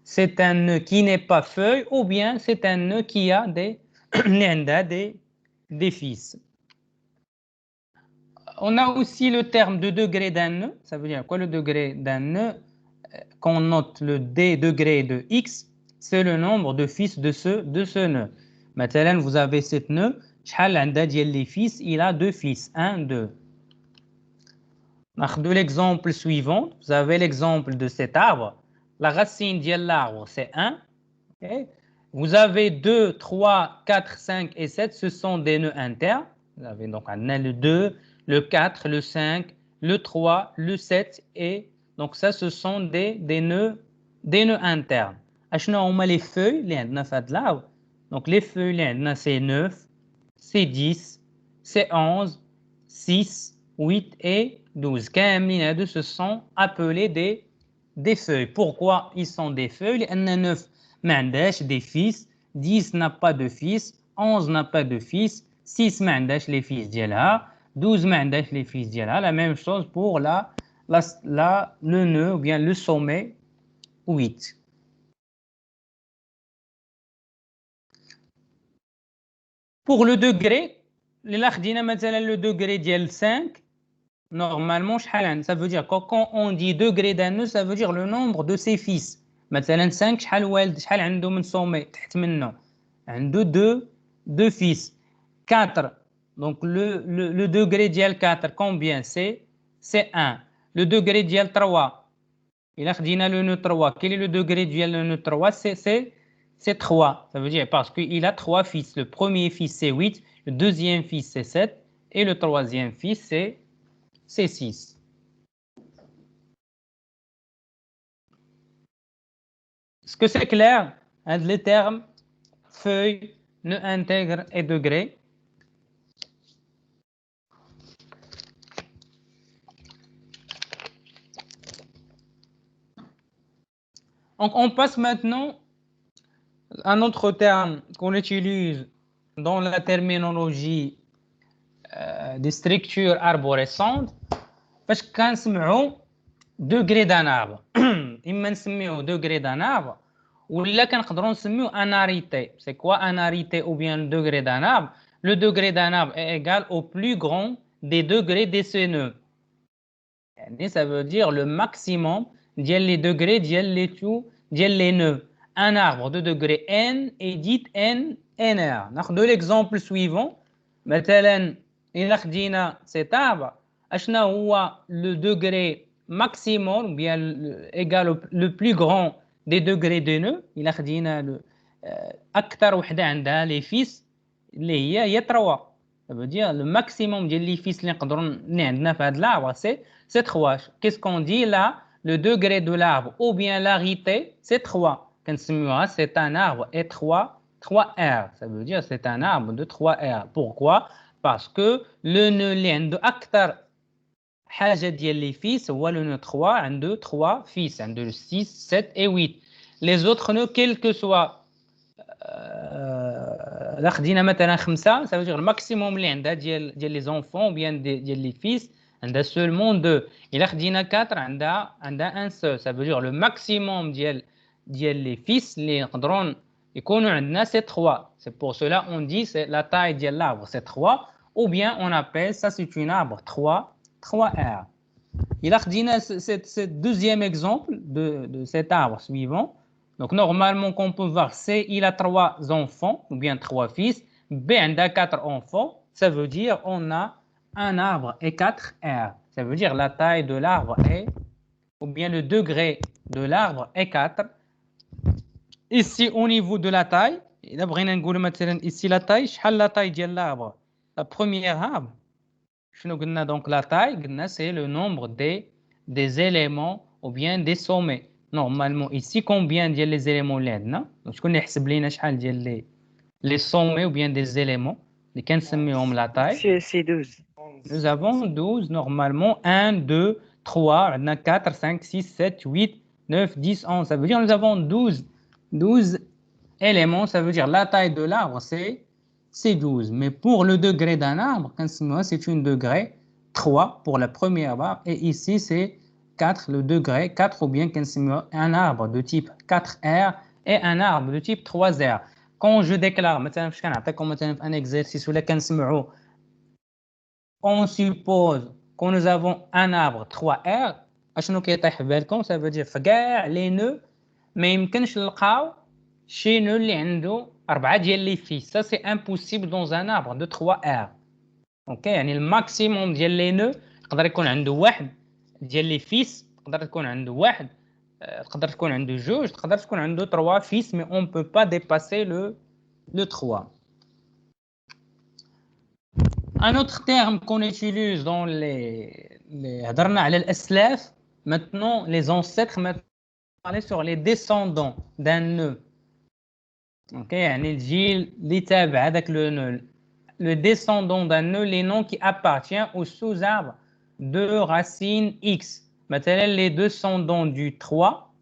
c'est un nœud qui n'est pas feuille, ou bien c'est un nœud qui a des fils. On a aussi le terme de degré d'un nœud. Ça veut dire quoi le degré d'un nœud? Qu'on note le d degré de x, c'est le nombre de fils de ce nœud. Maintenant, vous avez cette nœud, شحال عندها ديال les fils? Il a deux fils, 1, 2. ناخذ l'exemple suivant. Vous avez l'exemple de cet arbre. La racine de l'arbre, c'est 1. Okay? Vous avez 2, 3, 4, 5 et 7, ce sont des nœuds internes. Vous avez donc le 2, le 4, le 5, le 3, le 7 et donc ça ce sont des nœuds internes. اشنو هما les feuilles اللي عندنا في هذا l'arbre? Donc les feuilles اللي عندنا c'est 9, c'est 10, c'est 11, 6, 8 et 12. كاملين هادو ce sont appelés des feuilles. Pourquoi ils sont des feuilles? لأن 9 ما عندهاش des fils, 10 n'a pas de fils, 11 n'a pas de fils, 6 ما عندهاش les fils ديالها, 12 ما عندهاش les fils ديالها. La même chose pour le nœud ou bien le sommet 8. Pour le degré, le degré ديال 5, normalement, ça veut dire quand on dit degré d'un nœud, ça veut dire le nombre de ses fils. مثلا 5 شحال عنده من sommet تحت منه؟ عنده deux fils. 4, donc le degré ديال 4 combien c'est 1. Le degré ديال 3 إلا خدينا le nœud 3, quel est le degré ديال le nœud 3? c'est 3. Ça veut dire parce qu'il a 3 fils. Le premier fils c'est 8, le deuxième fils c'est 7 et le troisième fils c'est 6. Est-ce que c'est clair? Les termes feuille, nœud intègre et degré. Donc on passe maintenant Un autre terme qu'on utilise dans la terminologie des structures arborescentes, parce qu'on سمعوا degré d'un arbre. إما نسميوه degré d'un arbre ولا كنقدروا نسميوه anarité. C'est quoi anarité ou bien le degré d'un arbre? Le degré d'un arbre est égal au plus grand des degrés décenneux. Ça veut dire le maximum ديال les degrés ديال les tout ديال les nœuds. Un arbre de degré n est dit nr. ناخذ l'exemple suivant. مثلا إلا خدينا cet arbre اشنا هو le degré maximum ou bien égal le plus grand des degrés de nœuds. إلا خدينا أكثر وحدة عندها les fils اللي هي 3. Ça veut dire le maximum ديال les fils اللي نقدروا عندنا في هذا l'arbre c'est 3. Qu'est-ce qu'on dit là? Le degré de l'arbre ou bien l'arité, c'est 3. C'est un arbre et 3R. Ça veut dire c'est un arbre de 3R. Pourquoi? Parce que le nœud de أكثر حاجة ديال les fils هو le nœud 3 عنده 3 fils عنده 6, 7 et 8. Les autres nœuds, quel que soit là خدينا مثلا 5, ça veut dire le maximum اللي عندها ديال les enfants ou bien ديال les fils عندها seulement 2. إلا خدينا 4 عندها un seul. Ça veut dire le maximum ديال les fils اللي نقدروا يكونوا عندنا c'est 3. C'est pour cela on dit c'est la taille ديال l'arbre c'est 3 ou bien on appelle ça c'est un arbre 3R. إلا خدينا ce deuxième exemple de cet arbre suivant. Donc normalement qu'on peut voir C il a 3 enfants ou bien 3 fils, B a 4 enfants, ça veut dire on a un arbre et 4R. Ça veut dire la taille de l'arbre est, ou bien le degré de l'arbre est 4. Ici au niveau de la taille, ici la taille, la taille de l'arbre, la première arbre, donc la taille, c'est le nombre des éléments ou bien des sommets. Normalement ici combien de les éléments là donc je connais les sommets ou bien des éléments les 15 la taille c'est 12. Nous avons 12 normalement 1 2 3 4 5 6 7 8 9 10 11. Ça veut dire nous avons 12 éléments. Ça veut dire la taille de l'arbre c'est 12. Mais pour le degré d'un arbre c'est une degré 3 pour la première barre et ici c'est 4 le degré 4 ou bien un arbre de type 4R et un arbre de type 3R. Quand je déclare مثلا فاش كنعطيكم مثلا un exercice ولا كنسمعوا on suppose que nous avons un arbre 3R اشنو كيطيح في بالكم؟ ça veut dire في كاع les nœuds ما يمكنش نلقاو شي nœud اللي عنده 4 ديال les fils. Ça c'est impossible dans un arbre de 3R. OK يعني الماكسيموم ديال les nœuds يقدر يكون عنده واحد ديال les fils, تقدر تكون عنده واحد, تقدر تكون عنده جوج, تقدر تكون عنده 3 fils, mais on ne peut pas dépasser le 3. Un autre terme qu'on utilise dans les هضرنا على الأسلاف, maintenant les ancêtres, maintenant on va parler sur les descendants d'un nœud. OK يعني الجيل اللي تابع هذاك le descendant d'un nœud, les noms qui appartiennent au sous-arbre de racine X. Maintenant, les descendants du 3.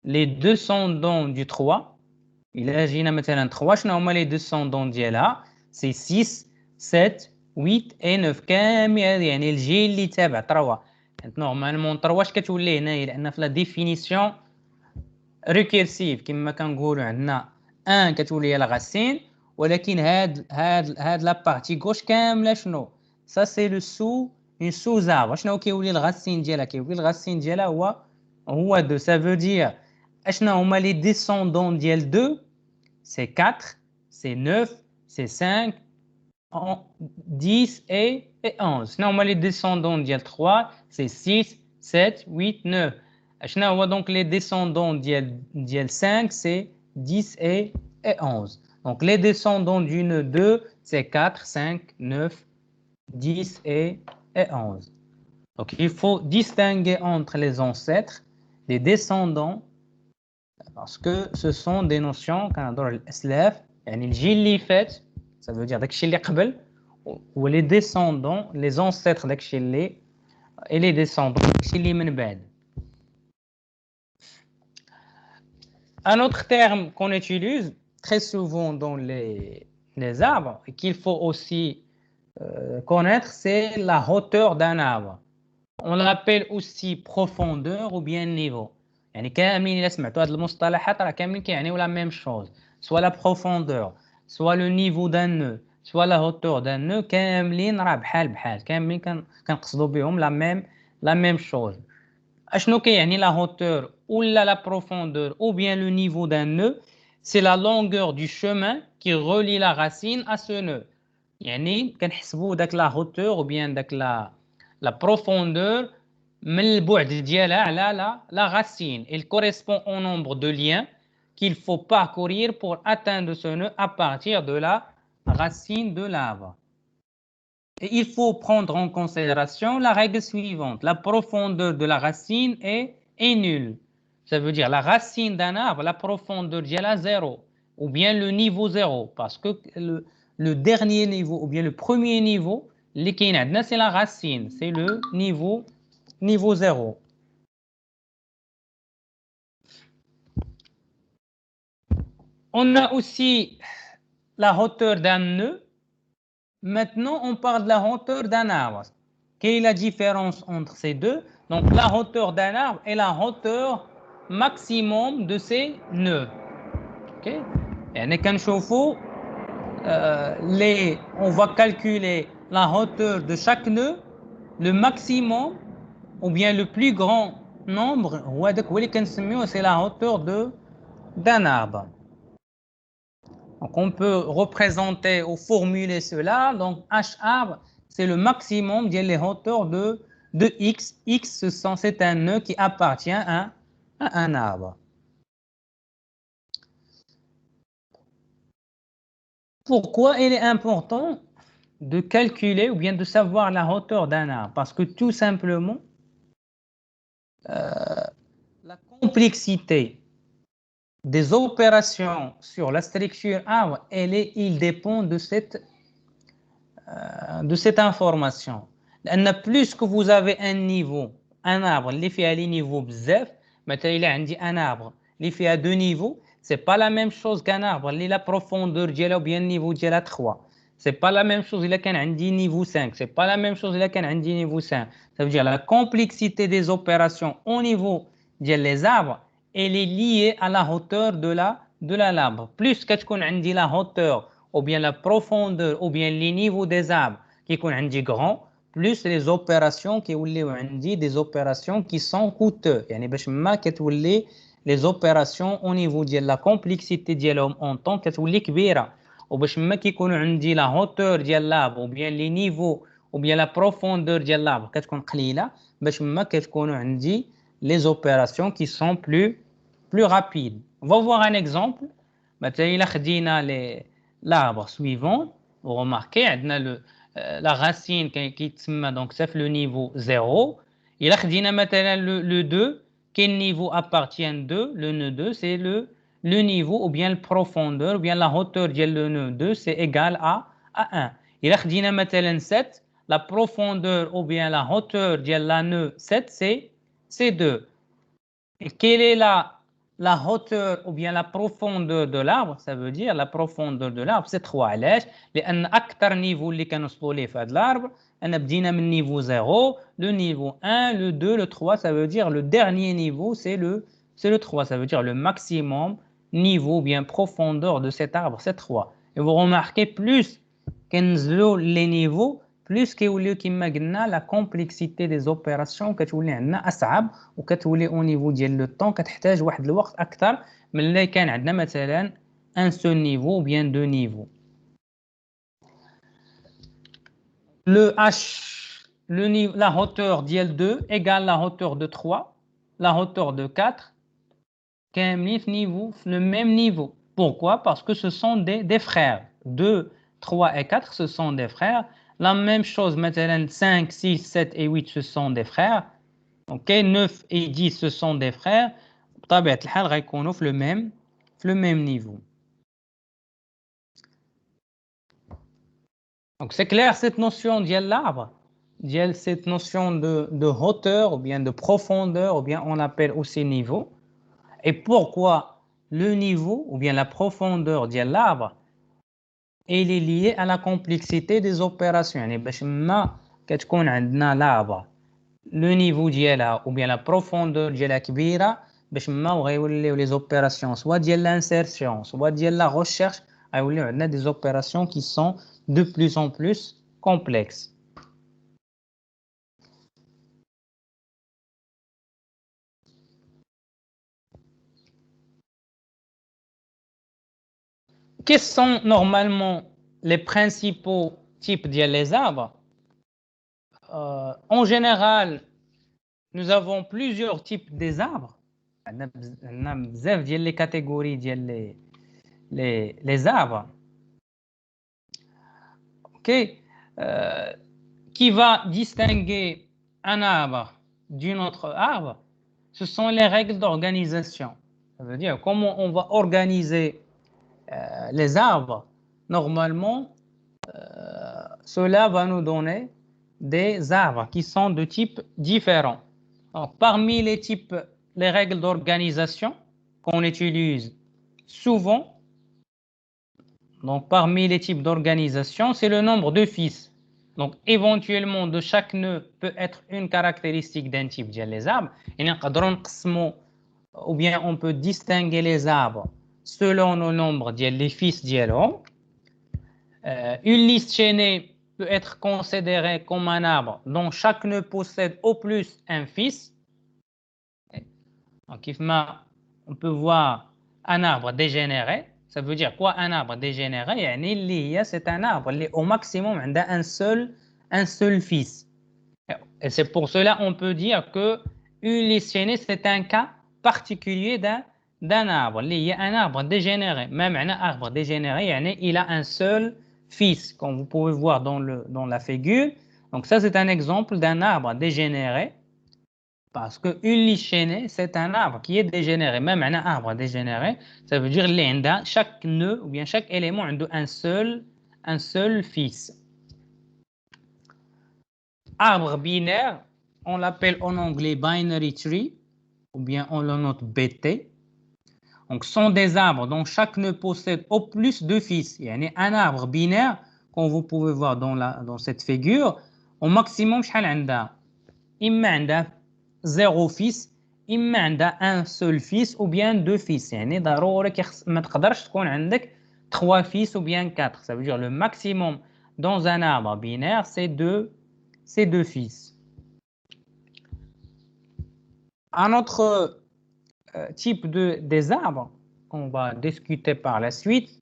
Les descendants du 3. Il y a maintenant 3. Les descendants ديالها c'est 6, 7, 8 et 9. يعني الجيل اللي تابع 3. Normalement 3 اش كتولي هنايا لأن في la définition récursive كما كنقولوا عندنا 1 كتولي هي la racine ولكن هاد la partie gauche كامله شنو؟ Ça c'est le une sous-arbre. شنو كيولي الغاسين ديالها؟ كيولي الغاسين ديالها هو 2. Ça veut dire اشنا هما les descendants ديال 2 c'est 4 c'est 9 c'est 5 10 et 11. شنو هما les descendants ديال 3 c'est 6 7 8 9. اشنا هو donc les descendants ديال 5 c'est 10 et 11. Donc les descendants du nœud 2 c'est 4 5 9 10 et 11. Donc il faut distinguer entre les ancêtres, les descendants, parce que ce sont des notions qu'on adore l'Aslaf, يعني الجيل اللي فات, ça veut dire داكشي اللي قبل, ou les descendants, les ancêtres داكشي اللي, et les descendants داكشي اللي من بعد. Un autre terme qu'on utilise très souvent dans les arbres et qu'il faut aussi connaître, c'est la hauteur d'un arbre. On l'appelle aussi profondeur ou bien niveau. يعني كاملين إلا سمعتوا هاد المصطلحات راه كاملين كيعنيو la même chose. Soit la profondeur, soit le niveau d'un nœud, soit la hauteur d'un nœud, كاملين راه بحال كاملين كنقصدوا بهم la même chose. أشنو كيعني la hauteur ou la profondeur ou bien le niveau d'un nœud? C'est la longueur du chemin qui relie la racine à ce nœud. يعني كنحسبوا داك la hauteur ou bien داك la profondeur من البعد ديالها على la racine. Il correspond au nombre de liens qu'il faut parcourir pour atteindre ce nœud à partir de la racine de l'arbre. Et il faut prendre en considération la règle suivante. La profondeur de la racine est nulle. Ça veut dire la racine d'un arbre, la profondeur est 0 ou bien le niveau 0 parce que le dernier niveau ou bien le premier niveau, c'est la racine, c'est le niveau 0. On a aussi la hauteur d'un nœud. Maintenant, on parle de la hauteur d'un arbre. Quelle est la différence entre ces deux? Donc, la hauteur d'un arbre est la hauteur maximum de ses nœuds. Ok? On va calculer la hauteur de chaque nœud, le maximum ou bien le plus grand nombre, c'est la hauteur d'un arbre. Donc, on peut représenter ou formuler cela. Donc, H arbre, c'est le maximum des hauteurs de X. X, c'est un nœud qui appartient à un arbre. Pourquoi il est important de calculer ou bien de savoir la hauteur d'un arbre? Parce que tout simplement, la complexité des opérations sur la structure arbre, il dépend de cette information. Plus que vous avez un arbre qui fait les niveaux bzaf, مثلا il a un arbre qui fait 2 niveaux, c'est pas la même chose qu'un arbre qui la profondeur ديالها ou bien le niveau ديالها 3. C'est pas la même chose إلا كان عندي niveau 5, c'est pas la même chose إلا كان عندي niveau 5. Ça veut dire la complexité des opérations au niveau des arbres, elle est liée à la hauteur de l'arbre. Plus كتكون عندي la hauteur ou bien la profondeur ou bien les niveaux des arbres qui sont عندي grand, plus les opérations qui يوليو عندي des opérations qui sont coûteuses. يعني باش ما كتولي les opérations au niveau de la complexité ديالهم en temps كتولي كبيره. وباش ما كيكونوا عندي la hauteur ديال l'arbre ou bien les niveaux ou bien la profondeur ديال l'arbre كتكون قليله باش ما كتكونوا عندي les opérations qui sont plus rapides. On va voir un exemple. مثلا إلا خدينا l'arbre suivant, vous remarquez عندنا la racine qui تسمى donc c'est le niveau 0. إلا خدينا مثلا le 2, quel niveau appartient 2? Le nœud 2 c'est le niveau ou bien la profondeur ou bien la hauteur de le nœud 2 c'est égal à 1. إلا خدينا مثلا 7, la profondeur ou bien la hauteur de la nœud 7 c'est 2. Et quelle est la hauteur ou bien la profondeur de l'arbre? Ça veut dire la profondeur de l'arbre c'est 3. علاش؟ لأن أكثر niveau اللي كنوصلوا ليه في هذا l'arbre أنا بدينا من niveau 0, le niveau 1, le 2, le 3, ça veut dire le dernier niveau c'est le 3, ça veut dire le maximum niveau bien profondeur de cet arbre c'est 3. Et vous remarquez plus كنزلوا les niveaux, plus كيوليو كما قلنا la complexité des opérations كتولي عندنا أصعب وكتولي au niveau ديال le temps كتحتاج واحد الوقت أكثر من اللي كان عندنا مثلا un seul niveau ou bien 2 niveaux. Le H, la hauteur d'IL 2 égale la hauteur de 3, la hauteur de 4, le même niveau. Pourquoi? Parce que ce sont des frères. 2, 3 et 4, ce sont des frères. La même chose, maintenant 5, 6, 7 et 8, ce sont des frères. Ok, 9 et 10, ce sont des frères. بطبيعة الحال غيكونوا في le même niveau. Donc c'est clair cette notion de l'arbre, cette notion de hauteur ou bien de profondeur ou bien on l'appelle aussi niveau. Et pourquoi le niveau ou bien la profondeur de l'arbre elle est liée à la complexité des opérations. يعني باش ما كتكون عندنا l'arbre le niveau ديالها ou bien la profondeur ديالها كبيرة باش ما غيوليو les opérations soit ديال l'insertion soit ديال la recherche غيوليو عندنا des opérations qui sont de plus en plus complexes. Quels sont normalement les principaux types de arbres? En général, nous avons plusieurs types des arbres. On a les catégories les arbres. Okay. Qui va distinguer un arbre d'un autre arbre? Ce sont les règles d'organisation. Ça veut dire comment on va organiser les arbres. Normalement, cela va nous donner des arbres qui sont de types différents. Donc, parmi les types, les règles d'organisation qu'on utilise souvent, donc parmi les types d'organisation, c'est le nombre de fils. Donc, éventuellement, de chaque nœud peut être une caractéristique d'un type des arbres. Ou bien on peut distinguer les arbres selon le nombre des fils dialogues. Une liste chaînée peut être considérée comme un arbre dont chaque nœud possède au plus un fils. Donc, on peut voir un arbre dégénéré. Ça veut dire quoi un arbre dégénéré? C'est un arbre qui au maximum a un seul fils. Et c'est pour cela qu'on peut dire que une liste chaînée c'est un cas particulier d'un arbre. Il y a un arbre dégénéré. Même un arbre dégénéré, il a un seul fils, comme vous pouvez voir dans la figure. Donc ça, c'est un exemple d'un arbre dégénéré. Parce qu'une liste chaînée, c'est un arbre qui est dégénéré. Même un arbre dégénéré, ça veut dire que chaque nœud ou bien chaque élément a un seul fils. Arbre binaire, on l'appelle en anglais binary tree, ou bien on le note BT. Donc, ce sont des arbres dont chaque nœud possède au plus deux fils. Il y a un arbre binaire, comme vous pouvez voir dans cette figure, au maximum, il y a 0 fils, il y a un seul fils ou bien deux fils. يعني ضروري ما تقدرش تكون عندك 3 fils ou bien 4. Ça veut dire le maximum dans un arbre binaire, c'est deux fils. Un autre type des arbres qu'on va discuter par la suite,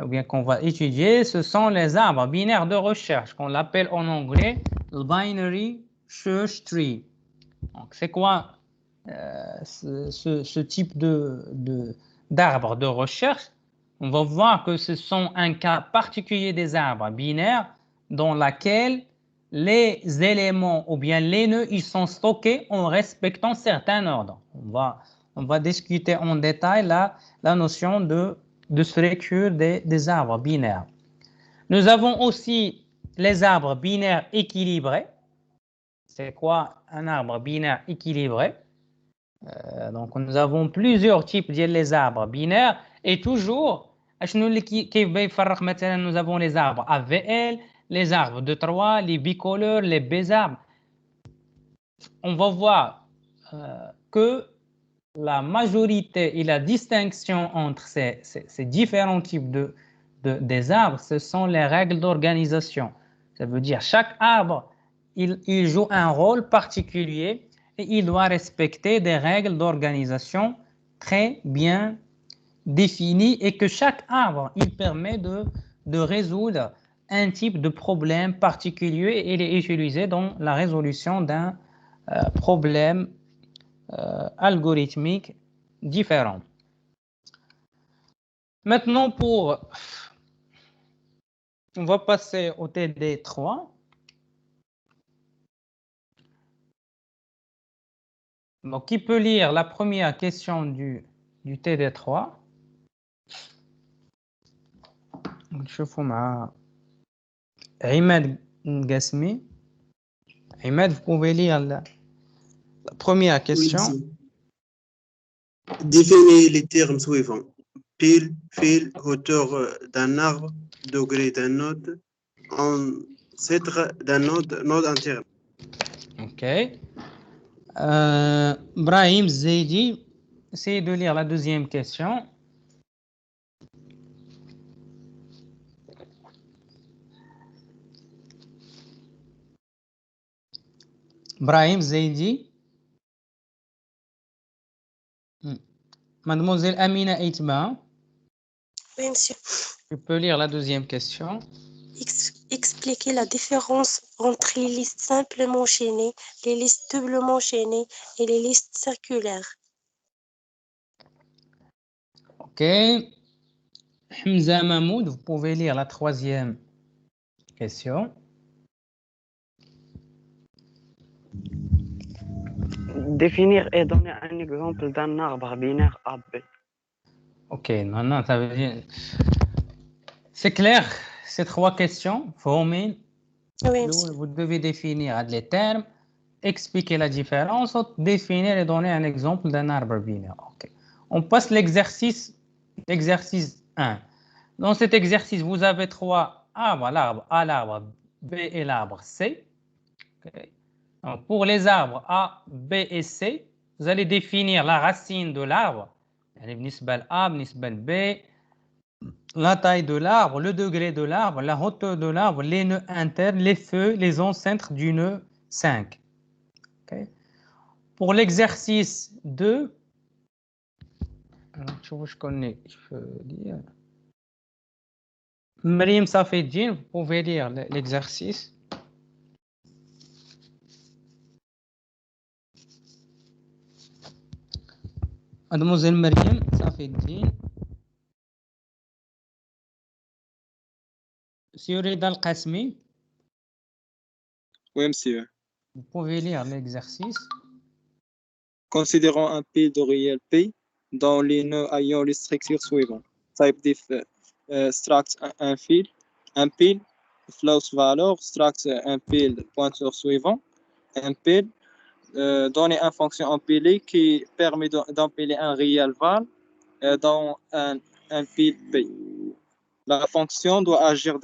ou bien qu'on va étudier, ce sont les arbres binaires de recherche, qu'on l'appelle en anglais le binary search tree. Donc, c'est quoi ce type d'arbres de recherche? On va voir que ce sont un cas particulier des arbres binaires dans lequel les éléments ou bien les nœuds ils sont stockés en respectant certains ordres. On va discuter en détail la notion de structure des arbres binaires. Nous avons aussi les arbres binaires équilibrés. C'est quoi un arbre binaire équilibré? Donc nous avons plusieurs types de arbres binaires et toujours nous avons les arbres AVL, les arbres de 3, les bicolores, les bésarbres. On va voir que la majorité et la distinction entre ces différents types des arbres, ce sont les règles d'organisation. Ça veut dire chaque arbre, il joue un rôle particulier et il doit respecter des règles d'organisation très bien définies et que chaque arbre, il permet de résoudre un type de problème particulier et il est utilisé dans la résolution d'un problème algorithmique différent. Maintenant, on va passer au TD3. Donc, qui peut lire la première question du TD3? نشوفوا مع عماد Ngasmi. Ahmed, vous pouvez lire la première question. Oui, Définis les termes suivants. Pile, fil, hauteur d'un arbre, degré d'un node, ancêtre d'un node, node interne. Ok. Brahim Zaidi, essayez de lire la deuxième question. Brahim Zaidi. Mademoiselle Amina Eitma. Oui, monsieur. Tu peux lire la deuxième question. Expliquer la différence entre les listes simplement chaînées, les listes doublement chaînées et les listes circulaires. Ok. Hamza Mahmoud, vous pouvez lire la troisième question. Définir et donner un exemple d'un arbre binaire AB. Ok, non, ça veut dire... C'est clair, ces trois questions. Oui, monsieur. Vous devez définir les termes, expliquer la différence, définir et donner un exemple d'un arbre binaire. Ok. On passe l'exercice 1. Dans cet exercice, vous avez trois arbres, l'arbre A, l'arbre B et l'arbre C. Okay. Donc, pour les arbres A, B et C, vous allez définir la racine de l'arbre, A, B, la taille de l'arbre, le degré de l'arbre, la hauteur de l'arbre, les nœuds internes, les feuilles, les encentres du nœud 5. Okay. Pour l'exercice 2, je connais, je peux lire. Mrim Safedine, vous pouvez lire l'exercice. Mademoiselle Miriam Safedine. Monsieur Rida Al-Qasmi. Oui, monsieur. Vous pouvez lire l'exercice. Considérons un pile de réel P dans les nœuds ayant les structures suivantes. Type diff struct un fil, un pile, float valeur, struct un pile pointeur suivant, un pile, donner une fonction empilée qui permet d'empiler un réel val dans un pile P. La fonction doit agir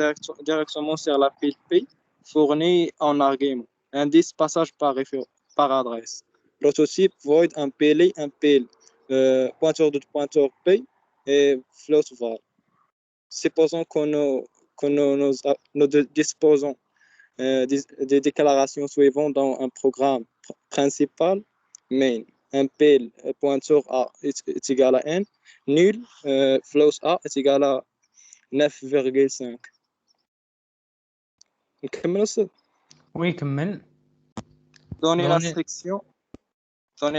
directement sur la pile P fournie en argument. Indice passage par adresse. Prototype void empilé, pointeur de pointeur P et float var. Supposons que nous disposons des déclarations suivantes dans un programme principal, main, un pile pointeur A est égal à n, nul, float A est égal à 9,5. نكمل أستاذ. Oui, كمل. Donner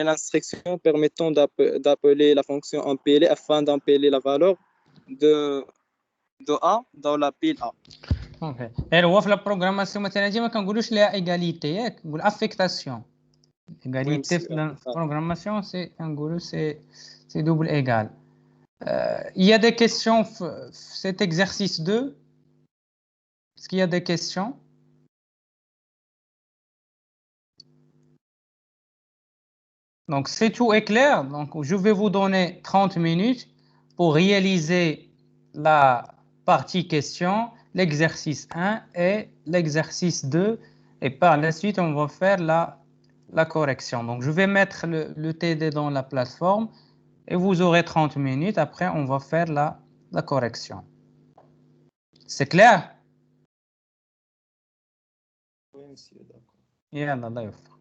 l'instruction permettant d'appeler la fonction empilée afin d'empiler la valeur de A dans la pile A. اوكي. هو في البروغراماسيون مثلا ما كنقولوش لها ايغاليتي ياك نقول افيكتاسيون. ايغاليتي في البروغراماسيون سي كنقولوا سي double égal. Il y a des questions cet exercice 2. Est-ce qu'il y a des questions? Donc, c'est tout est clair. Donc, je vais vous donner 30 minutes pour réaliser la partie question, l'exercice 1 et l'exercice 2. Et par la suite, on va faire la correction. Donc, je vais mettre le TD dans la plateforme et vous aurez 30 minutes. Après, on va faire la correction. C'est clair? Oui, monsieur, d'accord. يلا الله يوفق.